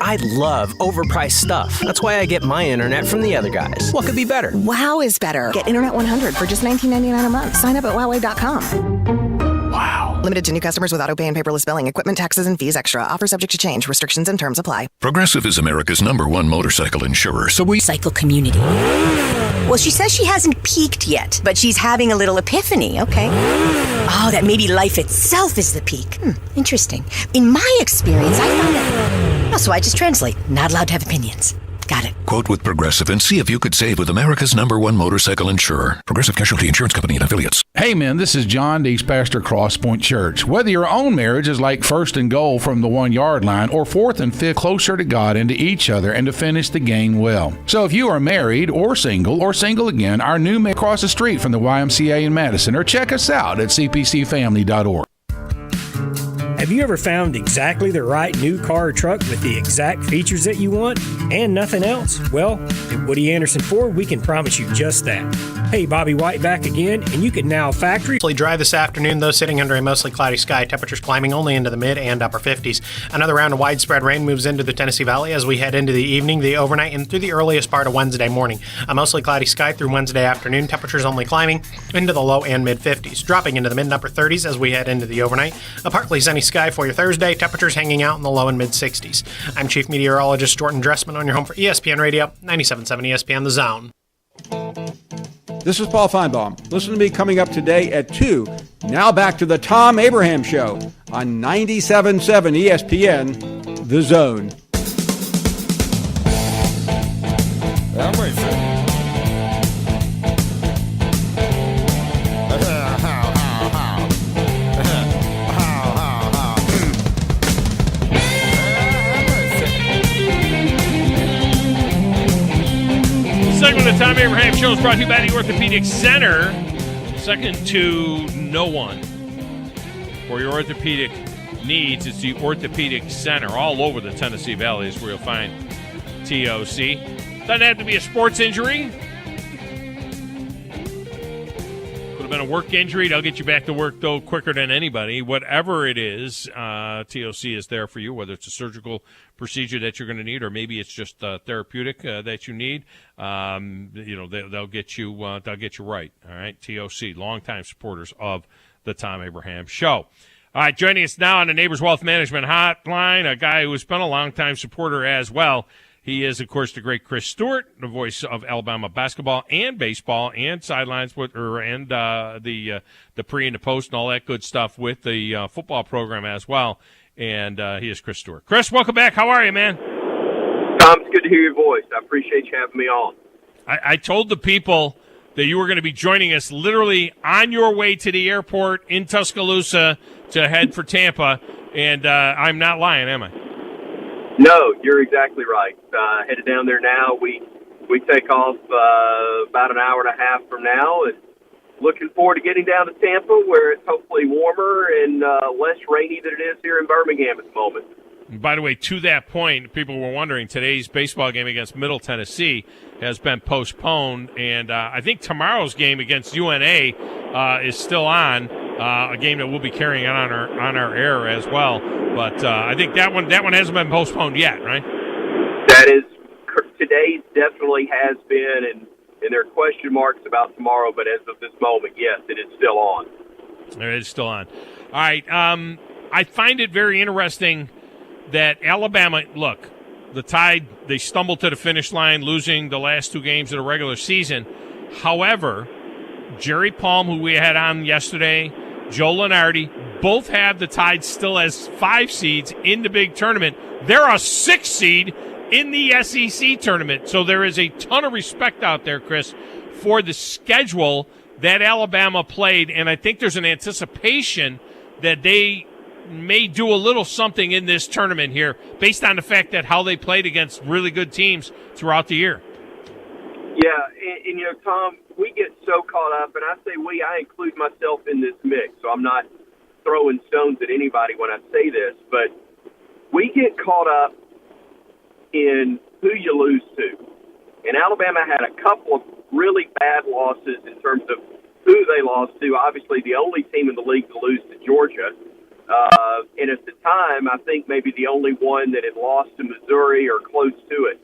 I love overpriced stuff. That's why I get my internet from the other guys. What could be better? Wow is better. Get Internet 100 for just $19.99 a month. Sign up at Huawei.com. Wow. Limited to new customers with auto pay and paperless billing. Equipment, taxes, and fees extra. Offer subject to change. Restrictions and terms apply. Progressive is America's #1 motorcycle insurer, so we cycle community. Well, she says she hasn't peaked yet, but she's having a little epiphany, okay? Oh, that maybe life itself is the peak. Interesting. In my experience, I found that... Oh, so I just translate. Not allowed to have opinions. Got it. Quote with Progressive and see if you could save with America's #1 motorcycle insurer. Progressive Casualty Insurance Company and Affiliates. Hey man, this is John Dees, pastor Crosspoint Church. Whether your own marriage is like first and goal from the 1-yard line or fourth and fifth closer to God and to each other and to finish the game well. So if you are married or single again, our new man across the street from the YMCA in Madison, or check us out at cpcfamily.org. Have you ever found exactly the right new car or truck with the exact features that you want and nothing else? Well, at Woody Anderson Ford, we can promise you just that. Hey, Bobby White back again, and you can now factory dry this afternoon, though sitting under a mostly cloudy sky. Temperatures climbing only into the mid and upper 50s. Another round of widespread rain moves into the Tennessee Valley as we head into the evening, the overnight, and through the earliest part of Wednesday morning. A mostly cloudy sky through Wednesday afternoon. Temperatures only climbing into the low and mid 50s, dropping into the mid and upper 30s as we head into the overnight. A partly sunny sky for your Thursday. Temperatures hanging out in the low and mid 60s. I'm Chief Meteorologist Jordan Dressman on your home for ESPN Radio, 97.7 ESPN The Zone. This is Paul Feinbaum. Listen to me coming up today at 2. Now back to the Thom Abraham Show on 97.7 ESPN The Zone. Segment of Thom Show is brought to you by the Orthopedic Center, second to no one. For your orthopedic needs, it's the Orthopedic Center. All over the Tennessee Valley is where you'll find TOC. Doesn't have to be a sports injury. Could have been a work injury. They'll get you back to work, though, quicker than anybody. Whatever it is, TOC is there for you, whether it's a surgical procedure that you're going to need or maybe it's just therapeutic that you need. They'll get you right. All right, TOC, longtime supporters of the Thom Abraham Show. All right, joining us now on the Neighbors Wealth Management Hotline, a guy who has been a longtime supporter as well. He is, of course, the great Chris Stewart, the voice of Alabama basketball and baseball and sidelines the pre and the post and all that good stuff with the football program as well. And he is Chris Stewart. Chris, welcome back. How are you, man? Tom, it's good to hear your voice. I appreciate you having me on. I told the people that you were going to be joining us literally on your way to the airport in Tuscaloosa to head for Tampa, and I'm not lying, am I? No, you're exactly right. Headed down there now. We take off about an hour and a half from now, and looking forward to getting down to Tampa, where it's hopefully warmer and less rainy than it is here in Birmingham at the moment. And by the way, to that point, people were wondering, today's baseball game against Middle Tennessee has been postponed, and I think tomorrow's game against UNA is still on, a game that we'll be carrying on our air as well. But I think that one hasn't been postponed yet, right? That is, today's definitely has been, and there are question marks about tomorrow, but as of this moment, yes, it is still on. It is still on. All right. I find it very interesting that Alabama, look, the Tide, they stumbled to the finish line, losing the last two games of the regular season. However, Jerry Palm, who we had on yesterday, Joe Lunardi, both have the Tide still as 5 seeds in the big tournament. They're a 6 seed in the SEC tournament. So there is a ton of respect out there, Chris, for the schedule that Alabama played. And I think there's an anticipation that they may do a little something in this tournament here based on the fact that how they played against really good teams throughout the year. Yeah, and Tom, we get so caught up, and I say I include myself in this mix, so I'm not throwing stones at anybody when I say this, but we get caught up in who you lose to. And Alabama had a couple of really bad losses in terms of who they lost to. Obviously, the only team in the league to lose to Georgia. And at the time, I think maybe the only one that had lost to Missouri or close to it.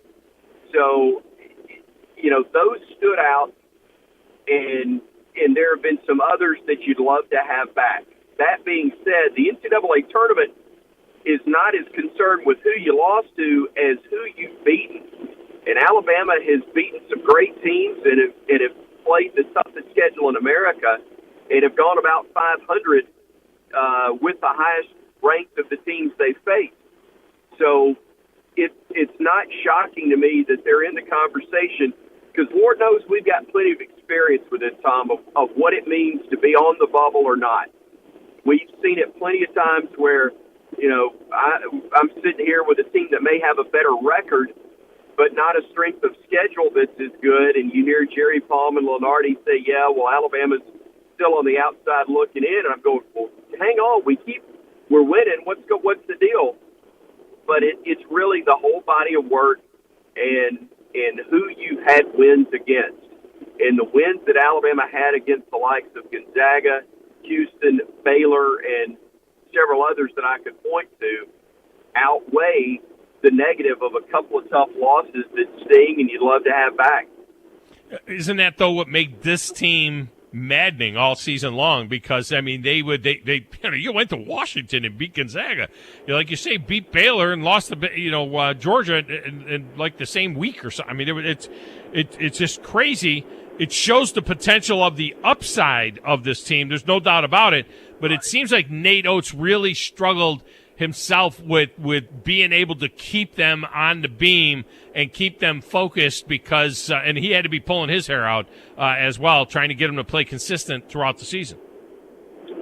So, those stood out, and there have been some others that you'd love to have back. That being said, the NCAA tournament is not as concerned with who you lost to as who you've beaten. And Alabama has beaten some great teams and have played the toughest schedule in America and have gone about 500 with the highest ranked of the teams they faced. So it's not shocking to me that they're in the conversation, because Lord knows we've got plenty of experience with it, Tom, of what it means to be on the bubble or not. We've seen it plenty of times where, I'm sitting here with a team that may have a better record, but not a strength of schedule that's as good, and you hear Jerry Palm and Lunardi say, yeah, well, Alabama's still on the outside looking in, and I'm going, well, hang on, we're winning. What's the deal? But it's really the whole body of work and who you've had wins against. And the wins that Alabama had against the likes of Gonzaga, Houston, Baylor, and several others that I could point to outweigh the negative of a couple of tough losses that sting and you'd love to have back. Isn't that, though, what made this team maddening all season long? Because I mean, you went to Washington and beat Gonzaga, like you say, beat Baylor and lost to Georgia in like the same week or something. I mean, it's just crazy. It shows the potential of the upside of this team. There's no doubt about it. But it seems like Nate Oates really struggled himself with being able to keep them on the beam and keep them focused, because and he had to be pulling his hair out as well, trying to get them to play consistent throughout the season.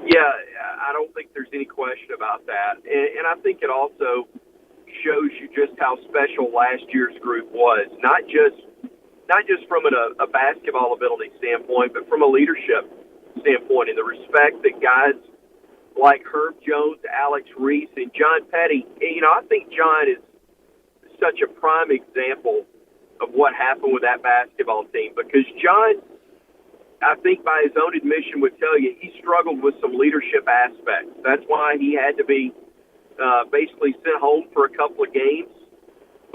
Yeah, I don't think there's any question about that. And I think it also shows you just how special last year's group was. Not just not just from a basketball ability standpoint, but from a leadership standpoint, and the respect that guys like Herb Jones, Alex Reese, and John Petty, I think John is such a prime example of what happened with that basketball team, because John, I think by his own admission, would tell you he struggled with some leadership aspects. That's why he had to be basically sent home for a couple of games.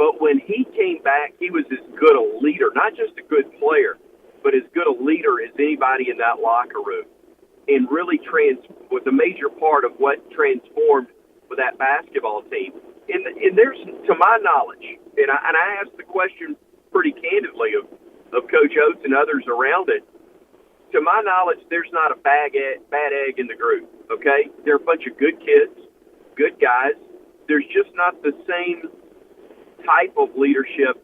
But when he came back, he was as good a leader, not just a good player, but as good a leader as anybody in that locker room, and really was a major part of what transformed with that basketball team. And there's, to my knowledge, and I asked the question pretty candidly of Coach Oates and others around it, to my knowledge, there's not a bad egg in the group, okay? They're a bunch of good kids, good guys. There's just not the same type of leadership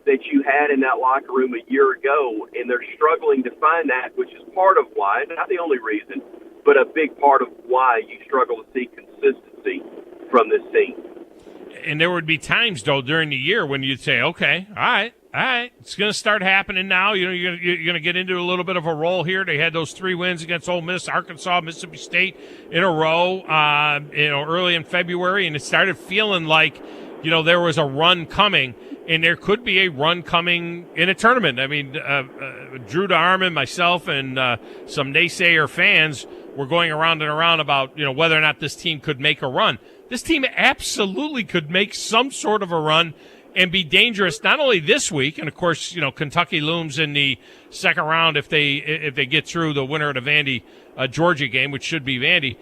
that you had in that locker room a year ago, and they're struggling to find that, which is part of why, not the only reason, but a big part of why you struggle to see consistency from this team. And there would be times, though, during the year when you'd say, okay, all right, it's going to start happening now. You're going to get into a little bit of a roll here. They had those 3 wins against Ole Miss, Arkansas, Mississippi State in a row, early in February, and it started feeling like, there was a run coming, and there could be a run coming in a tournament. I mean, Drew DeArmond, myself, and some naysayer fans were going around and around about, whether or not this team could make a run. This team absolutely could make some sort of a run and be dangerous, not only this week, and of course, Kentucky looms in the second round if they get through the winner of the Vandy Georgia game, which should be Vandy.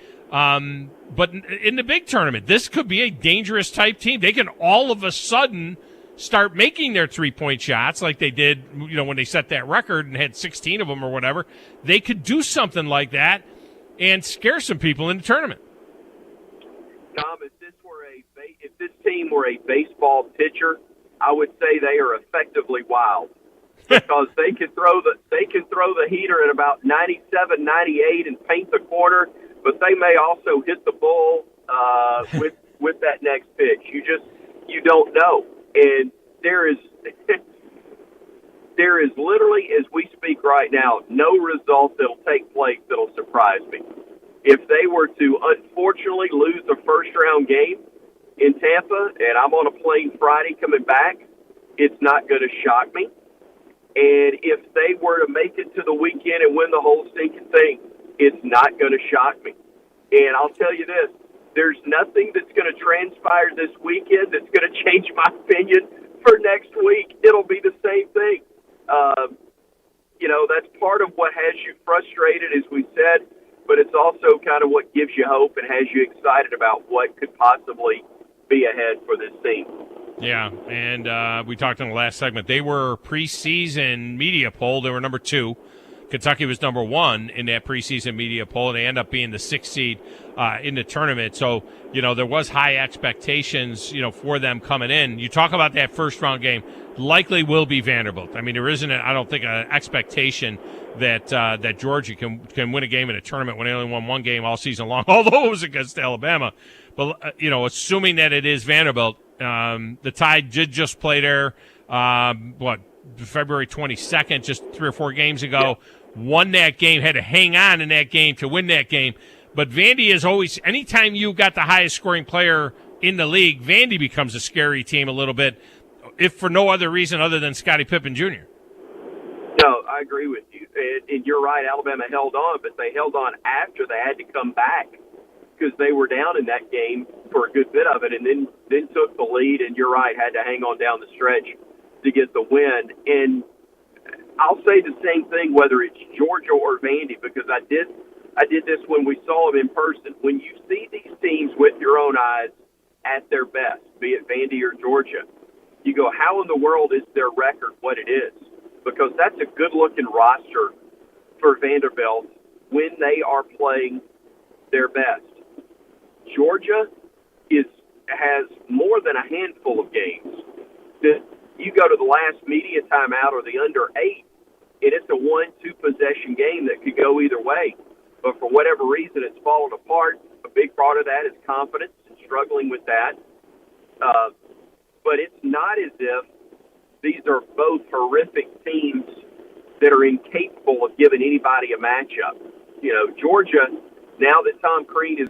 But in the big tournament, this could be a dangerous type team. They can all of a sudden start making their 3-point shots like they did, when they set that record and had 16 of them or whatever. They could do something like that and scare some people in the tournament. Tom, if this team were a baseball pitcher, I would say they are effectively wild, because they can throw the heater at about 97, 98 and paint the corner, but they may also hit the bull with that next pitch. You don't know, and there is literally, as we speak right now, no result that'll take place that'll surprise me. If they were to unfortunately lose the first-round game in Tampa, and I'm on a plane Friday coming back, it's not going to shock me. And if they were to make it to the weekend and win the whole stinking thing, it's not going to shock me. And I'll tell you this, there's nothing that's going to transpire this weekend that's going to change my opinion for next week. It'll be the same thing. That's part of what has you frustrated, as we said, but it's also kind of what gives you hope and has you excited about what could possibly be ahead for this team. Yeah, and we talked in the last segment. They were preseason media poll. They were number 2. Kentucky was number 1 in that preseason media poll. They end up being the 6th seed in the tournament. So, there was high expectations, for them coming in. You talk about that first-round game. Likely will be Vanderbilt. I mean, there isn't, I don't think, an expectation that Georgia can win a game in a tournament when they only won 1 game all season long, although it was against Alabama. But, assuming that it is Vanderbilt, the Tide did just play there, February 22nd, just 3 or 4 games ago. Yeah. Won that game, had to hang on in that game to win that game. But Vandy is always, anytime you got the highest scoring player in the league, Vandy becomes a scary team a little bit, if for no other reason other than Scottie Pippen Jr. No, I agree with you. And you're right, Alabama held on, but they held on after they had to come back because they were down in that game for a good bit of it, and then took the lead, and you're right, had to hang on down the stretch to get the win. And I'll say the same thing whether it's Georgia or Vandy, because I did this when we saw them in person. When you see these teams with your own eyes at their best, be it Vandy or Georgia, you go, how in the world is their record what it is? Because that's a good-looking roster for Vanderbilt when they are playing their best. Georgia has more than a handful of games that you go to the last media timeout or the under 8, and it's a 1-2 possession game that could go either way. But for whatever reason, it's fallen apart. A big part of that is confidence and struggling with that. But it's not as if these are both horrific teams that are incapable of giving anybody a matchup. Georgia, now that Tom Crean is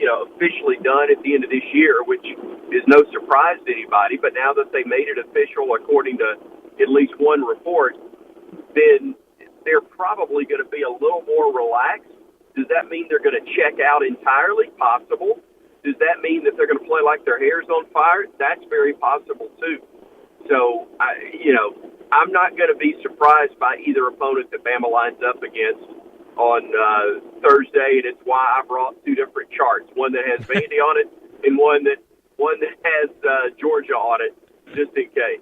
officially done at the end of this year, which is no surprise to anybody, but now that they made it official according to at least one report, then they're probably going to be a little more relaxed. Does that mean they're going to check out entirely? Possible. Does that mean that they're going to play like their hair's on fire? That's very possible, too. So, I'm not going to be surprised by either opponent that Bama lines up against on Thursday, and it's why I brought two different charts, one that has Vandy on it and one that has Georgia on it, just in case.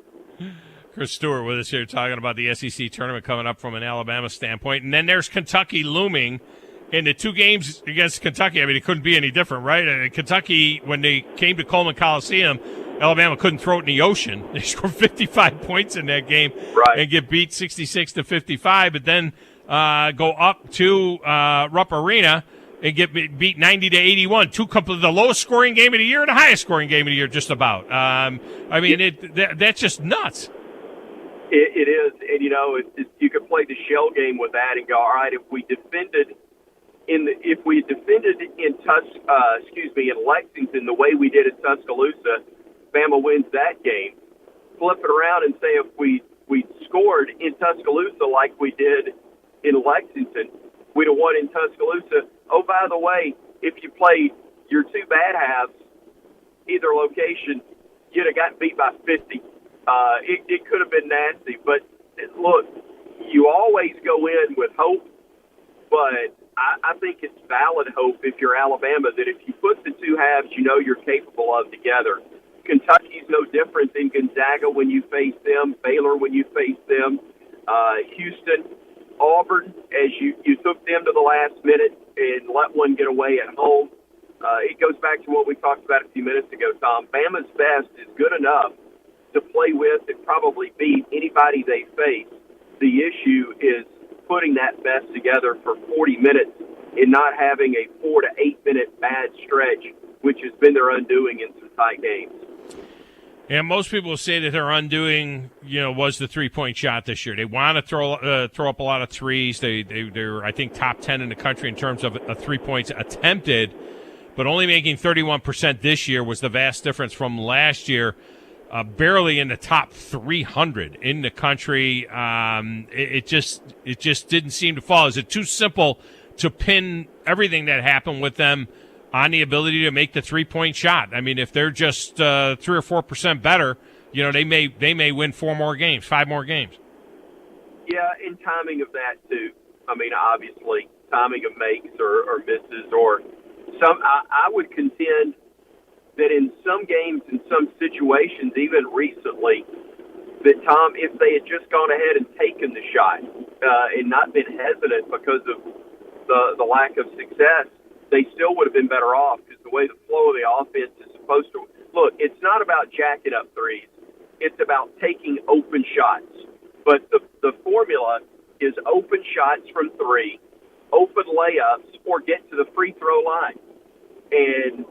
Chris Stewart with us here talking about the SEC tournament coming up from an Alabama standpoint. And then there's Kentucky looming. In the two games against Kentucky, I mean, it couldn't be any different, right? And Kentucky, when they came to Coleman Coliseum, Alabama couldn't throw it in the ocean. They scored 55 points in that game and get beat 66-55, but then go up to Rupp Arena and get beat 90-81. The lowest scoring game of the year and the highest scoring game of the year, just about. That's just nuts. It is, and you could play the shell game with that and go, all right, if we defended in Lexington the way we did at Tuscaloosa, Bama wins that game. Flip it around and say if we scored in Tuscaloosa like we did in Lexington, we'd have won in Tuscaloosa. Oh, by the way, if you played your two bad halves, either location, you'd have gotten beat by 50. It could have been nasty, but look, you always go in with hope, but I think it's valid hope if you're Alabama that if you put the two halves you're capable of together. Kentucky's no different than Gonzaga when you face them, Baylor when you face them, Houston, Auburn, as you took them to the last minute and let one get away at home. It goes back to what we talked about a few minutes ago, Tom. Bama's best is good enough to play with and probably beat anybody they face. The issue is putting that best together for 40 minutes and not having a 4 to 8 minute bad stretch, which has been their undoing in some tight games. And most people say that their undoing, was the 3-point shot this year. They want to throw up a lot of threes. They're, I think, top 10 in the country in terms of 3 points attempted, but only making 31% this year was the vast difference from last year. Barely in the top 300 in the country. It just didn't seem to fall. Is it too simple to pin everything that happened with them on the ability to make the 3-point shot? I mean, if they're just 3 or 4% better, they may win 5 more games. Yeah, and timing of that too. I mean, obviously, timing of makes or misses or some. I would contend that in some games, in some situations, even recently, that Tom, if they had just gone ahead and taken the shot and not been hesitant because of the lack of success, they still would have been better off because the way the flow of the offense is supposed to. Look, it's not about jacking up threes. It's about taking open shots. But the formula is open shots from three, open layups, or get to the free throw line. And,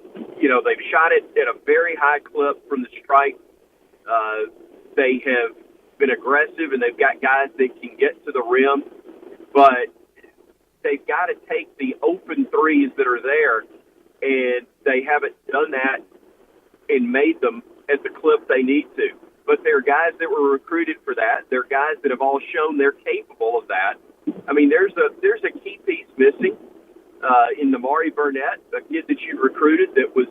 they've shot it at a very high clip from the stripe. They have been aggressive, and they've got guys that can get to the rim. But they've got to take the open threes that are there, and they haven't done that and made them at the clip they need to. But there are guys that were recruited for that. There are guys that have all shown they're capable of that. I mean, there's a key piece missing. In Namari Burnett, a kid that you recruited that was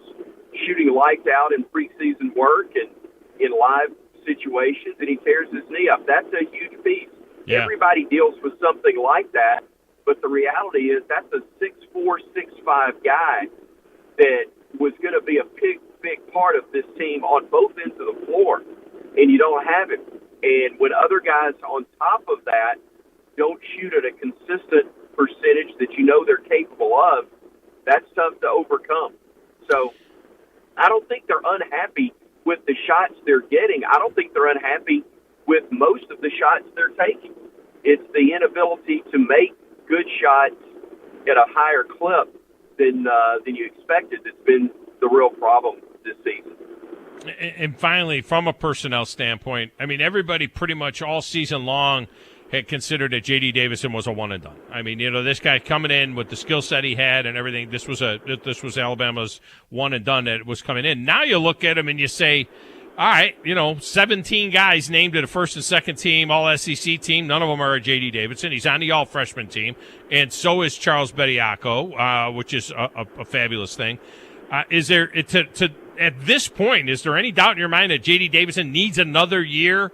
shooting lights out in preseason work and in live situations, and he tears his knee up. That's a huge piece. Yeah. Everybody deals with something like that, but the reality is that's a 6'4", 6'5" guy that was going to be a big part of this team on both ends of the floor, and you don't have him. And when other guys on top of that don't shoot at a consistent percentage that they're capable of, that's tough to overcome. So I don't think they're unhappy with the shots they're getting. I don't think they're unhappy with most of the shots they're taking. It's the inability to make good shots at a higher clip than you expected that's been the real problem this season. And finally, from a personnel standpoint, I mean, everybody pretty much all season long had considered that J.D. Davison was a one and done. I mean, this guy coming in with the skill set he had and everything, this was Alabama's one and done that was coming in. Now you look at him and you say, all right, 17 guys named to the first and second team, all SEC team. None of them are J.D. Davison. He's on the all freshman team, and so is Charles Bediako, which is a fabulous thing. Is there at this point, is there any doubt in your mind that J.D. Davison needs another year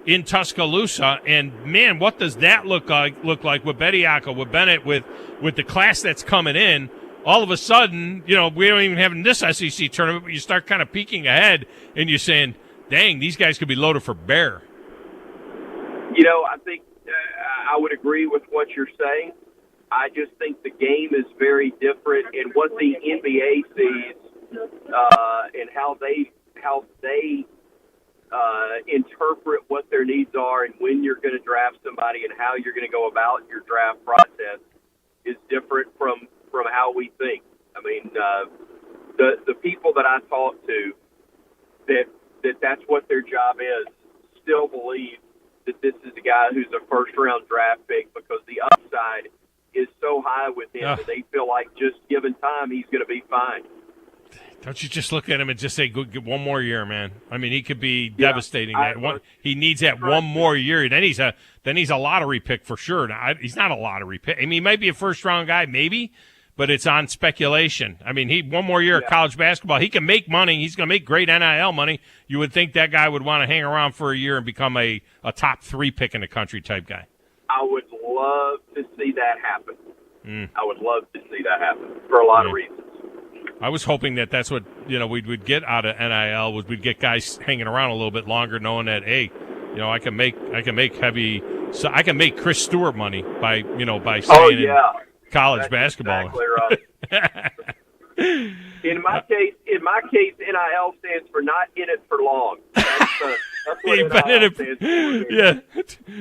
in Tuscaloosa? And man, what does that look like with Bediako, with Bennett, with the class that's coming in? All of a sudden, we don't even have in this SEC tournament, but you start kind of peeking ahead and you're saying, dang, these guys could be loaded for bear. I think I would agree with what you're saying. I just think the game is very different, and what the NBA sees and how they interpret what their needs are and when you're going to draft somebody and how you're going to go about your draft process is different from how we think. I mean, the people that I talk to that's what their job is still believe that this is a guy who's a first-round draft pick because the upside is so high with him that they feel like just given time he's going to be fine. Don't you just look at him and just say, "Good, one more year, man"? I mean, he could be devastating. He needs that one more year. Then he's a lottery pick for sure. Now, he's not a lottery pick. I mean, he might be a first-round guy, maybe, but it's on speculation. I mean, one more year of college basketball. He can make money. He's going to make great NIL money. You would think that guy would want to hang around for a year and become a top 3 pick in the country type guy. I would love to see that happen. I would love to see that happen for a lot of reasons. I was hoping that that's what we'd get out of NIL was we'd get guys hanging around a little bit longer, knowing that I can make heavy, so I can make Chris Stewart money by staying in college basketball. Exactly right. In my case, NIL stands for not in it for long. That's what NIL stands for. Yeah,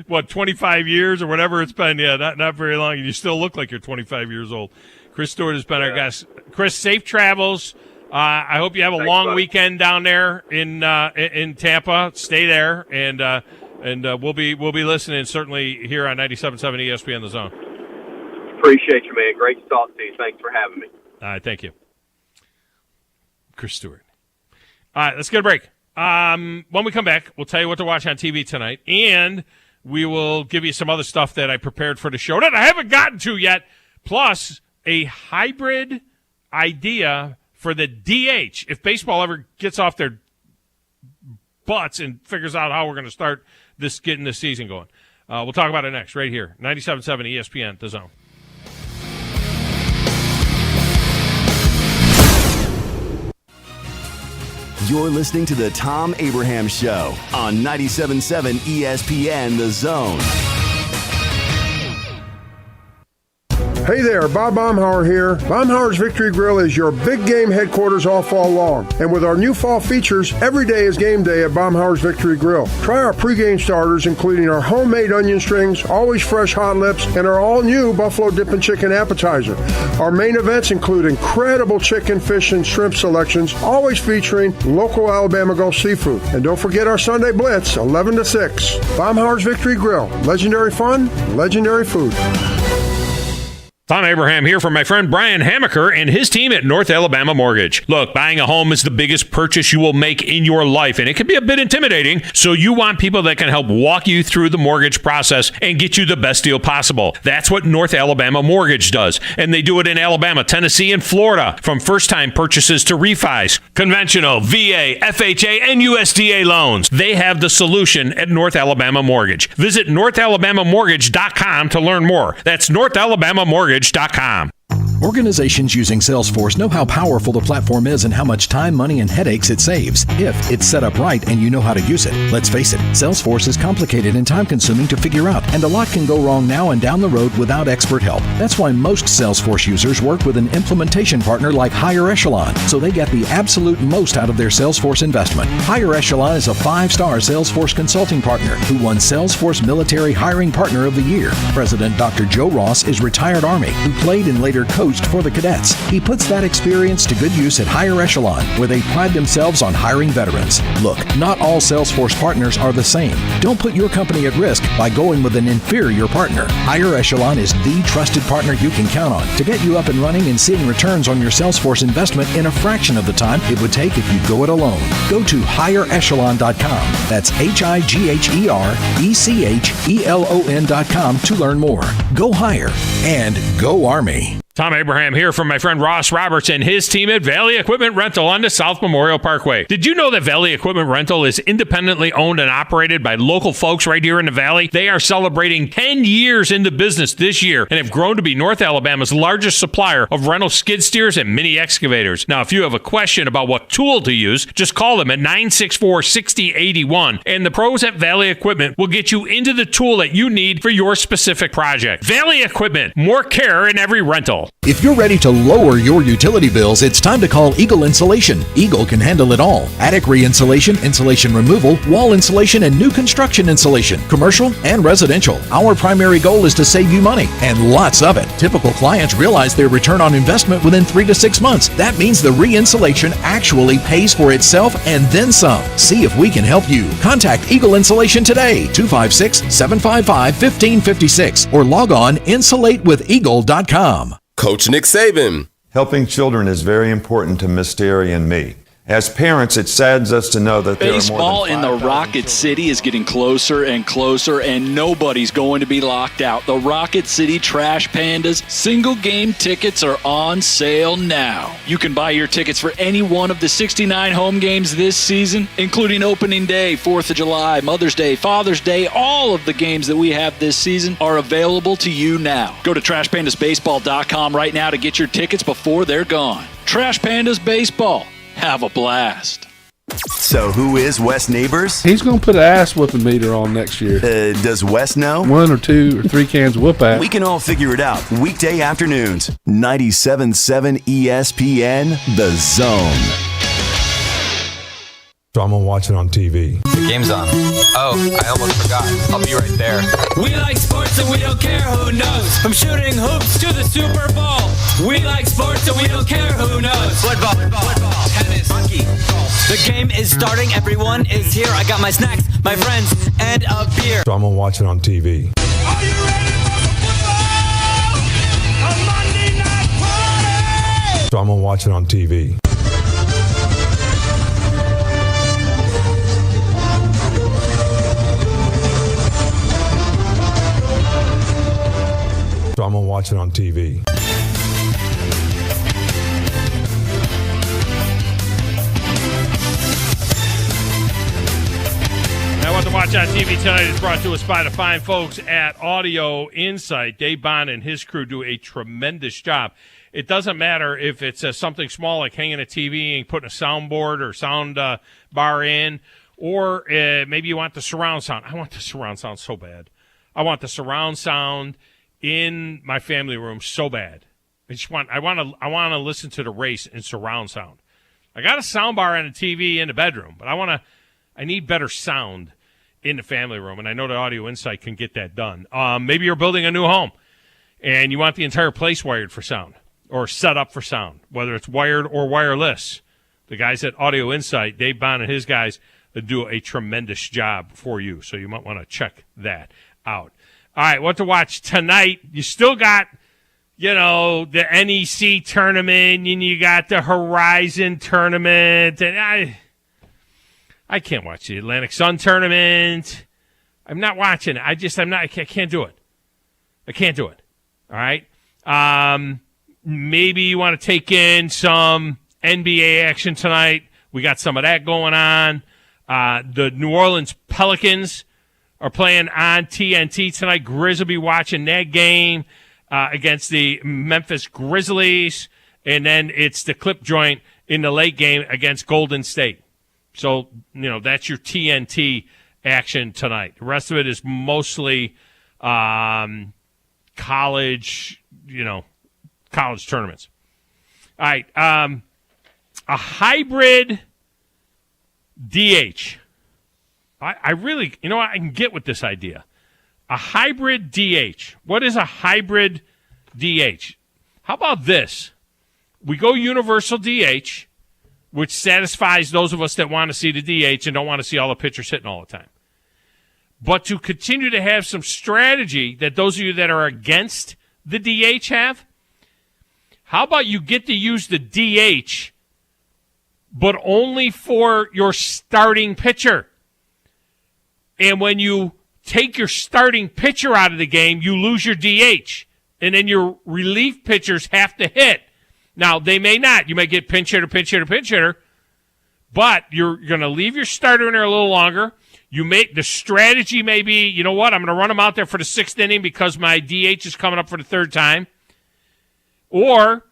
what 25 years or whatever it's been. Yeah, not very long, and you still look like you're 25 years old. Chris Stewart has been our guest. Chris, safe travels. I hope you have a long weekend down there in Tampa. Stay there, and we'll be listening certainly here on 97.7 ESPN The Zone. Appreciate you, man. Great to talk to you. Thanks for having me. All right, thank you, Chris Stewart. All right, let's get a break. When we come back, we'll tell you what to watch on TV tonight, and we will give you some other stuff that I prepared for the show that I haven't gotten to yet, plus a hybrid idea for the DH. If baseball ever gets off their butts and figures out how we're going to start getting this season going. We'll talk about it next, right here. 97.7 ESPN, The Zone. You're listening to the Thom Abraham Show on 97.7 ESPN The Zone. Hey there, Bob Baumhauer here. Baumhauer's Victory Grill is your big game headquarters all fall long. And with our new fall features, every day is game day at Baumhauer's Victory Grill. Try our pregame starters, including our homemade onion strings, always fresh hot lips, and our all-new Buffalo Dippin' Chicken appetizer. Our main events include incredible chicken, fish, and shrimp selections, always featuring local Alabama Gulf seafood. And don't forget our Sunday Blitz, 11 to 6. Baumhauer's Victory Grill. Legendary fun, legendary food. Thom Abraham here from my friend Brian Hamaker and his team at North Alabama Mortgage. Look, buying a home is the biggest purchase you will make in your life, and it can be a bit intimidating, so you want people that can help walk you through the mortgage process and get you the best deal possible. That's what North Alabama Mortgage does, and they do it in Alabama, Tennessee, and Florida, from first-time purchases to refis, conventional, VA, FHA, and USDA loans. They have the solution at North Alabama Mortgage. Visit NorthAlabamaMortgage.com to learn more. That's NorthAlabamaMortgage.com. Organizations using Salesforce know how powerful the platform is and how much time, money, and headaches it saves if it's set up right and you know how to use it. Let's face it, Salesforce is complicated and time-consuming to figure out, and a lot can go wrong now and down the road without expert help. That's why most Salesforce users work with an implementation partner like Higher Echelon, so they get the absolute most out of their Salesforce investment. Higher Echelon is a 5-star Salesforce consulting partner who won Salesforce Military Hiring Partner of the Year. President Dr. Joe Ross is retired Army, who played and later coached boost for the cadets. He puts that experience to good use at Higher Echelon, where they pride themselves on hiring veterans. Look, not all Salesforce partners are the same. Don't put your company at risk by going with an inferior partner. Higher Echelon is the trusted partner you can count on to get you up and running and seeing returns on your Salesforce investment in a fraction of the time it would take if you go it alone. Go to higherechelon.com. That's HIGHERECHELON.com to learn more. Go higher and go Army. Thom Abraham here from my friend Ross Roberts and his team at Valley Equipment Rental on the South Memorial Parkway. Did you know that Valley Equipment Rental is independently owned and operated by local folks right here in the Valley? They are celebrating 10 years into business this year and have grown to be North Alabama's largest supplier of rental skid steers and mini excavators. Now, if you have a question about what tool to use, just call them at 964-6081, and the pros at Valley Equipment will get you into the tool that you need for your specific project. Valley Equipment, more care in every rental. If you're ready to lower your utility bills, it's time to call Eagle Insulation. Eagle can handle it all. Attic re-insulation, insulation removal, wall insulation, and new construction insulation, commercial and residential. Our primary goal is to save you money, and lots of it. Typical clients realize their return on investment within 3 to 6 months. That means the re-insulation actually pays for itself and then some. See if we can help you. Contact Eagle Insulation today, 256-755-1556, or log on insulatewitheagle.com. Coach Nick Saban. Helping children is very important to Miss Terry and me. As parents, it saddens us to know that baseball in the Rocket City is getting closer and closer, and nobody's going to be locked out. The Rocket City Trash Pandas single game tickets are on sale now. You can buy your tickets for any one of the 69 home games this season, including opening day, 4th of July, Mother's Day, Father's Day. All of the games that we have this season are available to you now. Go to TrashPandasBaseball.com right now to get your tickets before they're gone. Trash Pandas Baseball. Have a blast. So who is Wes Neighbors? He's going to put an ass whooping meter on next year. Does Wes know? 1 or 2 or 3 cans of whoop ass. We can all figure it out. Weekday afternoons, 97.7 ESPN, The Zone. So I'm going to watch it on TV. The game's on. Oh, I almost forgot. I'll be right there. We like sports and we don't care who knows. From shooting hoops to the Super Bowl. We like sports and we don't care who knows. Football, tennis, hockey, golf. The game is starting. Everyone is here. I got my snacks, my friends, and a beer. So I'm going to watch it on TV. Are you ready for the football? A Monday night party! So I'm going to watch it on TV. So I'm going to watch it on TV. Now, what to watch on TV tonight is brought to us by the fine folks at Audio Insight. Dave Bond and his crew do a tremendous job. It doesn't matter if it's something small like hanging a TV and putting a soundboard or sound bar in, or maybe you want the surround sound. I want the surround sound so bad. I want the surround sound in my family room so bad. I want to listen to the race in surround sound. I got a sound bar and a TV in the bedroom, but I need better sound in the family room, and I know that Audio Insight can get that done. Maybe you're building a new home, and you want the entire place wired for sound or set up for sound, whether it's wired or wireless. The guys at Audio Insight, Dave Bond and his guys, do a tremendous job for you, so you might want to check that out. All right, what to watch tonight? You still got, the NEC tournament, and you got the Horizon tournament, and I can't watch the Atlantic Sun tournament. I'm not watching it. I can't do it. I can't do it. All right? Maybe you want to take in some NBA action tonight. We got some of that going on. The New Orleans Pelicans are playing on TNT tonight. Grizz will be watching that game against the Memphis Grizzlies. And then it's the clip joint in the late game against Golden State. So, that's your TNT action tonight. The rest of it is mostly college tournaments. All right. A hybrid DH. I really, I can get with this idea. A hybrid DH. What is a hybrid DH? How about this? We go universal DH, which satisfies those of us that want to see the DH and don't want to see all the pitchers hitting all the time. But to continue to have some strategy that those of you that are against the DH have, how about you get to use the DH, but only for your starting pitcher? And when you take your starting pitcher out of the game, you lose your DH. And then your relief pitchers have to hit. Now, they may not. You may get pinch hitter. But you're going to leave your starter in there a little longer. The strategy may be, you know what, I'm going to run him out there for the 6th inning because my DH is coming up for the 3rd time. Or,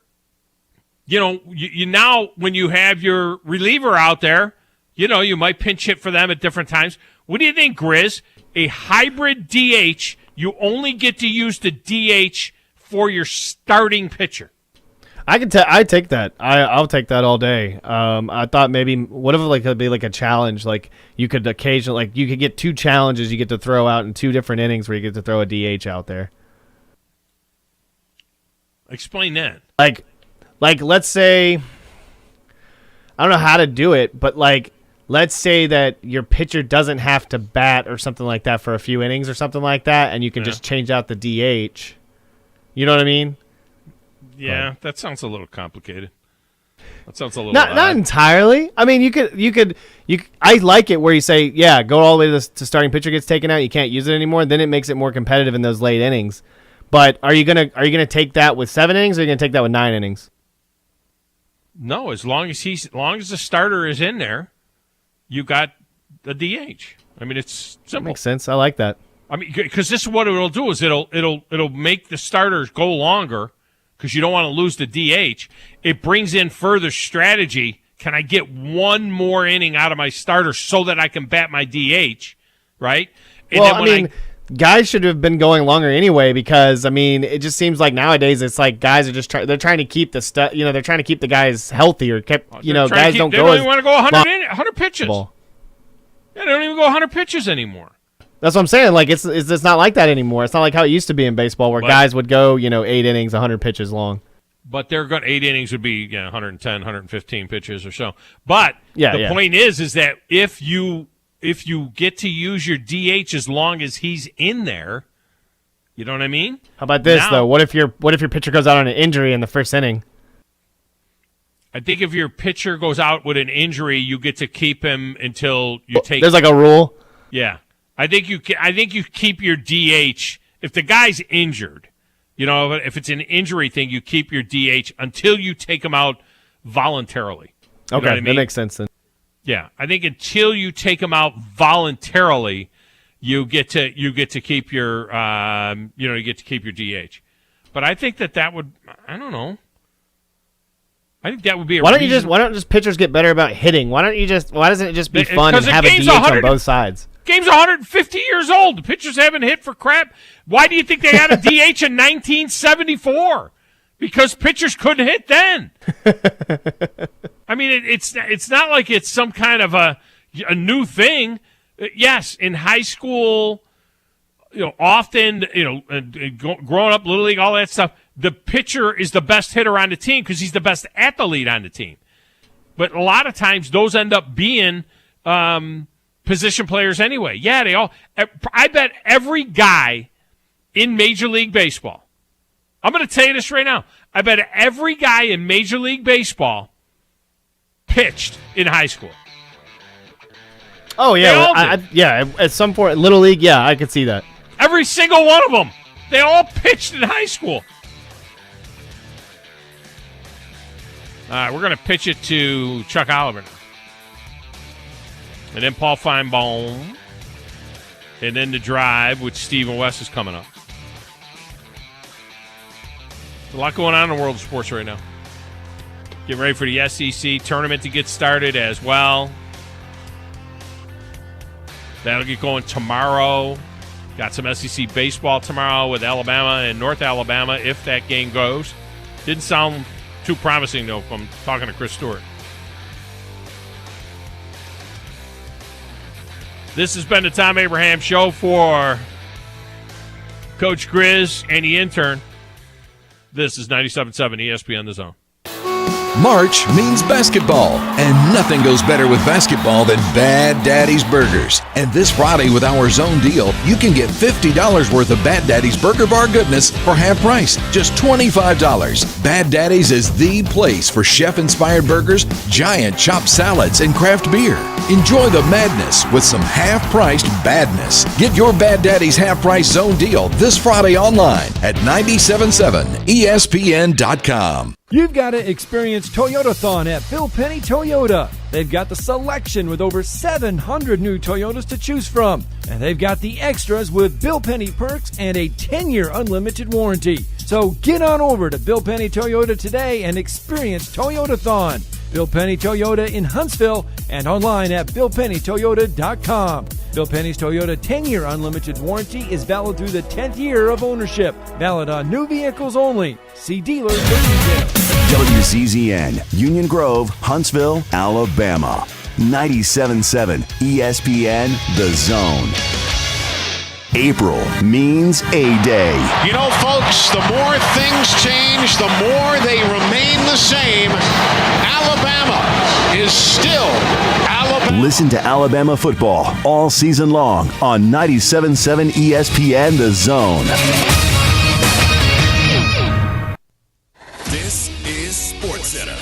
you now, when you have your reliever out there, you might pinch hit for them at different times. What do you think, Grizz? A hybrid DH, you only get to use the DH for your starting pitcher. I take that. I'll take that all day. I thought maybe what if it could be like a challenge? Like you could occasionally, you could get 2 challenges you get to throw out in 2 different innings where you get to throw a DH out there. Explain that. Like let's say, I don't know how to do it, but let's say that your pitcher doesn't have to bat or something like that for a few innings or something like that, and you can just change out the DH. You know what I mean? Yeah, that sounds a little complicated. That sounds a little not entirely. I mean, you could. I like it where you say, go all the way to starting pitcher gets taken out. You can't use it anymore. Then it makes it more competitive in those late innings. But are you gonna take that with 7 innings, or are you gonna take that with 9 innings? No, as long as the starter is in there, you got the DH. I mean, it's simple. That makes sense. I like that. I mean, because this is what it'll do is it'll make the starters go longer because you don't want to lose the DH. It brings in further strategy. Can I get one more inning out of my starter so that I can bat my DH, right? And then guys should have been going longer anyway because, it just seems like nowadays it's like guys are just they're trying to keep the they're trying to keep the guys healthy or guys don't go. They don't even want to go 100 pitches. Yeah, they don't even go 100 pitches anymore. That's what I'm saying. Like it's not like that anymore. It's not like how it used to be in baseball where guys would go 8 innings, 100 pitches long. But they're going 8 innings would be 110, 115 pitches or so. But the point is that if you get to use your DH as long as he's in there, you know what I mean? How about this though? What if your pitcher goes out on an injury in the 1st inning? I think if your pitcher goes out with an injury, you get to keep him until you take. There's like a rule. Yeah, I think you keep your DH if the guy's injured. If it's an injury thing, you keep your DH until you take him out voluntarily. You know what I mean? That makes sense then. Yeah, I think until you take him out voluntarily, you get to keep your you get to keep your DH. But I think that would, I don't know. I think that would be why don't just pitchers get better about hitting? Why doesn't it just be fun and have a DH on both sides? Game's 150 years old. The pitchers haven't hit for crap. Why do you think they had a DH in 1974? Because pitchers couldn't hit then. I mean, it's not like it's some kind of a new thing. Yes, in high school, often, growing up, Little League, all that stuff, the pitcher is the best hitter on the team because he's the best athlete on the team. But a lot of times those end up being position players anyway. Yeah, I bet every guy in Major League Baseball, I'm going to tell you this right now, I bet every guy in Major League Baseball pitched in high school. Oh, yeah. At some point, Little League, I could see that. Every single one of them. They all pitched in high school. All right, we're going to pitch it to Chuck Oliver now. And then Paul Feinbaum. And then The Drive, which Stephen West is coming up. There's a lot going on in the world of sports right now. Getting ready for the SEC tournament to get started as well. That'll get going tomorrow. Got some SEC baseball tomorrow with Alabama and North Alabama if that game goes. Didn't sound too promising, though, if I'm talking to Chris Stewart. This has been the Thom Abraham Show for Coach Grizz and the intern. This is 97.7 ESPN The Zone. March means basketball, and nothing goes better with basketball than Bad Daddy's Burgers. And this Friday with our Zone deal, you can get $50 worth of Bad Daddy's Burger Bar goodness for half price, just $25. Bad Daddy's is the place for chef-inspired burgers, giant chopped salads, and craft beer. Enjoy the madness with some half-priced badness. Get your Bad Daddy's half-price Zone deal this Friday online at 977ESPN.com. You've got to experience Toyotathon at Bill Penny Toyota. They've got the selection with over 700 new Toyotas to choose from. And they've got the extras with Bill Penny perks and a 10-year unlimited warranty. So get on over to Bill Penny Toyota today and experience Toyotathon. Bill Penny Toyota in Huntsville and online at BillPennyToyota.com. Bill Penny's Toyota 10-year unlimited warranty is valid through the 10th year of ownership. Valid on new vehicles only. See dealers for details. WCZN, Union Grove, Huntsville, Alabama. 97.7 ESPN The Zone. April means A-Day. You know, folks, the more things change, the more they remain the same. Alabama is still Alabama. Listen to Alabama football all season long on 97.7 ESPN The Zone. This is SportsCenter.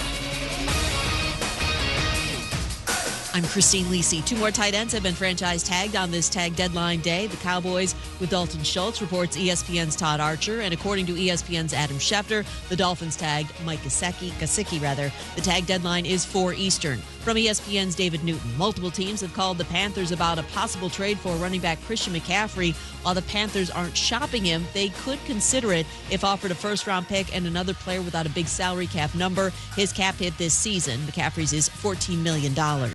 I'm Christine Lisi. 2 more tight ends have been franchise tagged on this tag deadline day. The Cowboys with Dalton Schultz, reports ESPN's Todd Archer. And according to ESPN's Adam Schefter, the Dolphins tagged Mike Gesicki. The tag deadline is 4 Eastern. From ESPN's David Newton, multiple teams have called the Panthers about a possible trade for running back Christian McCaffrey. While the Panthers aren't shopping him, they could consider it if offered a first-round pick and another player without a big salary cap number. His cap hit this season, McCaffrey's, is $14 million.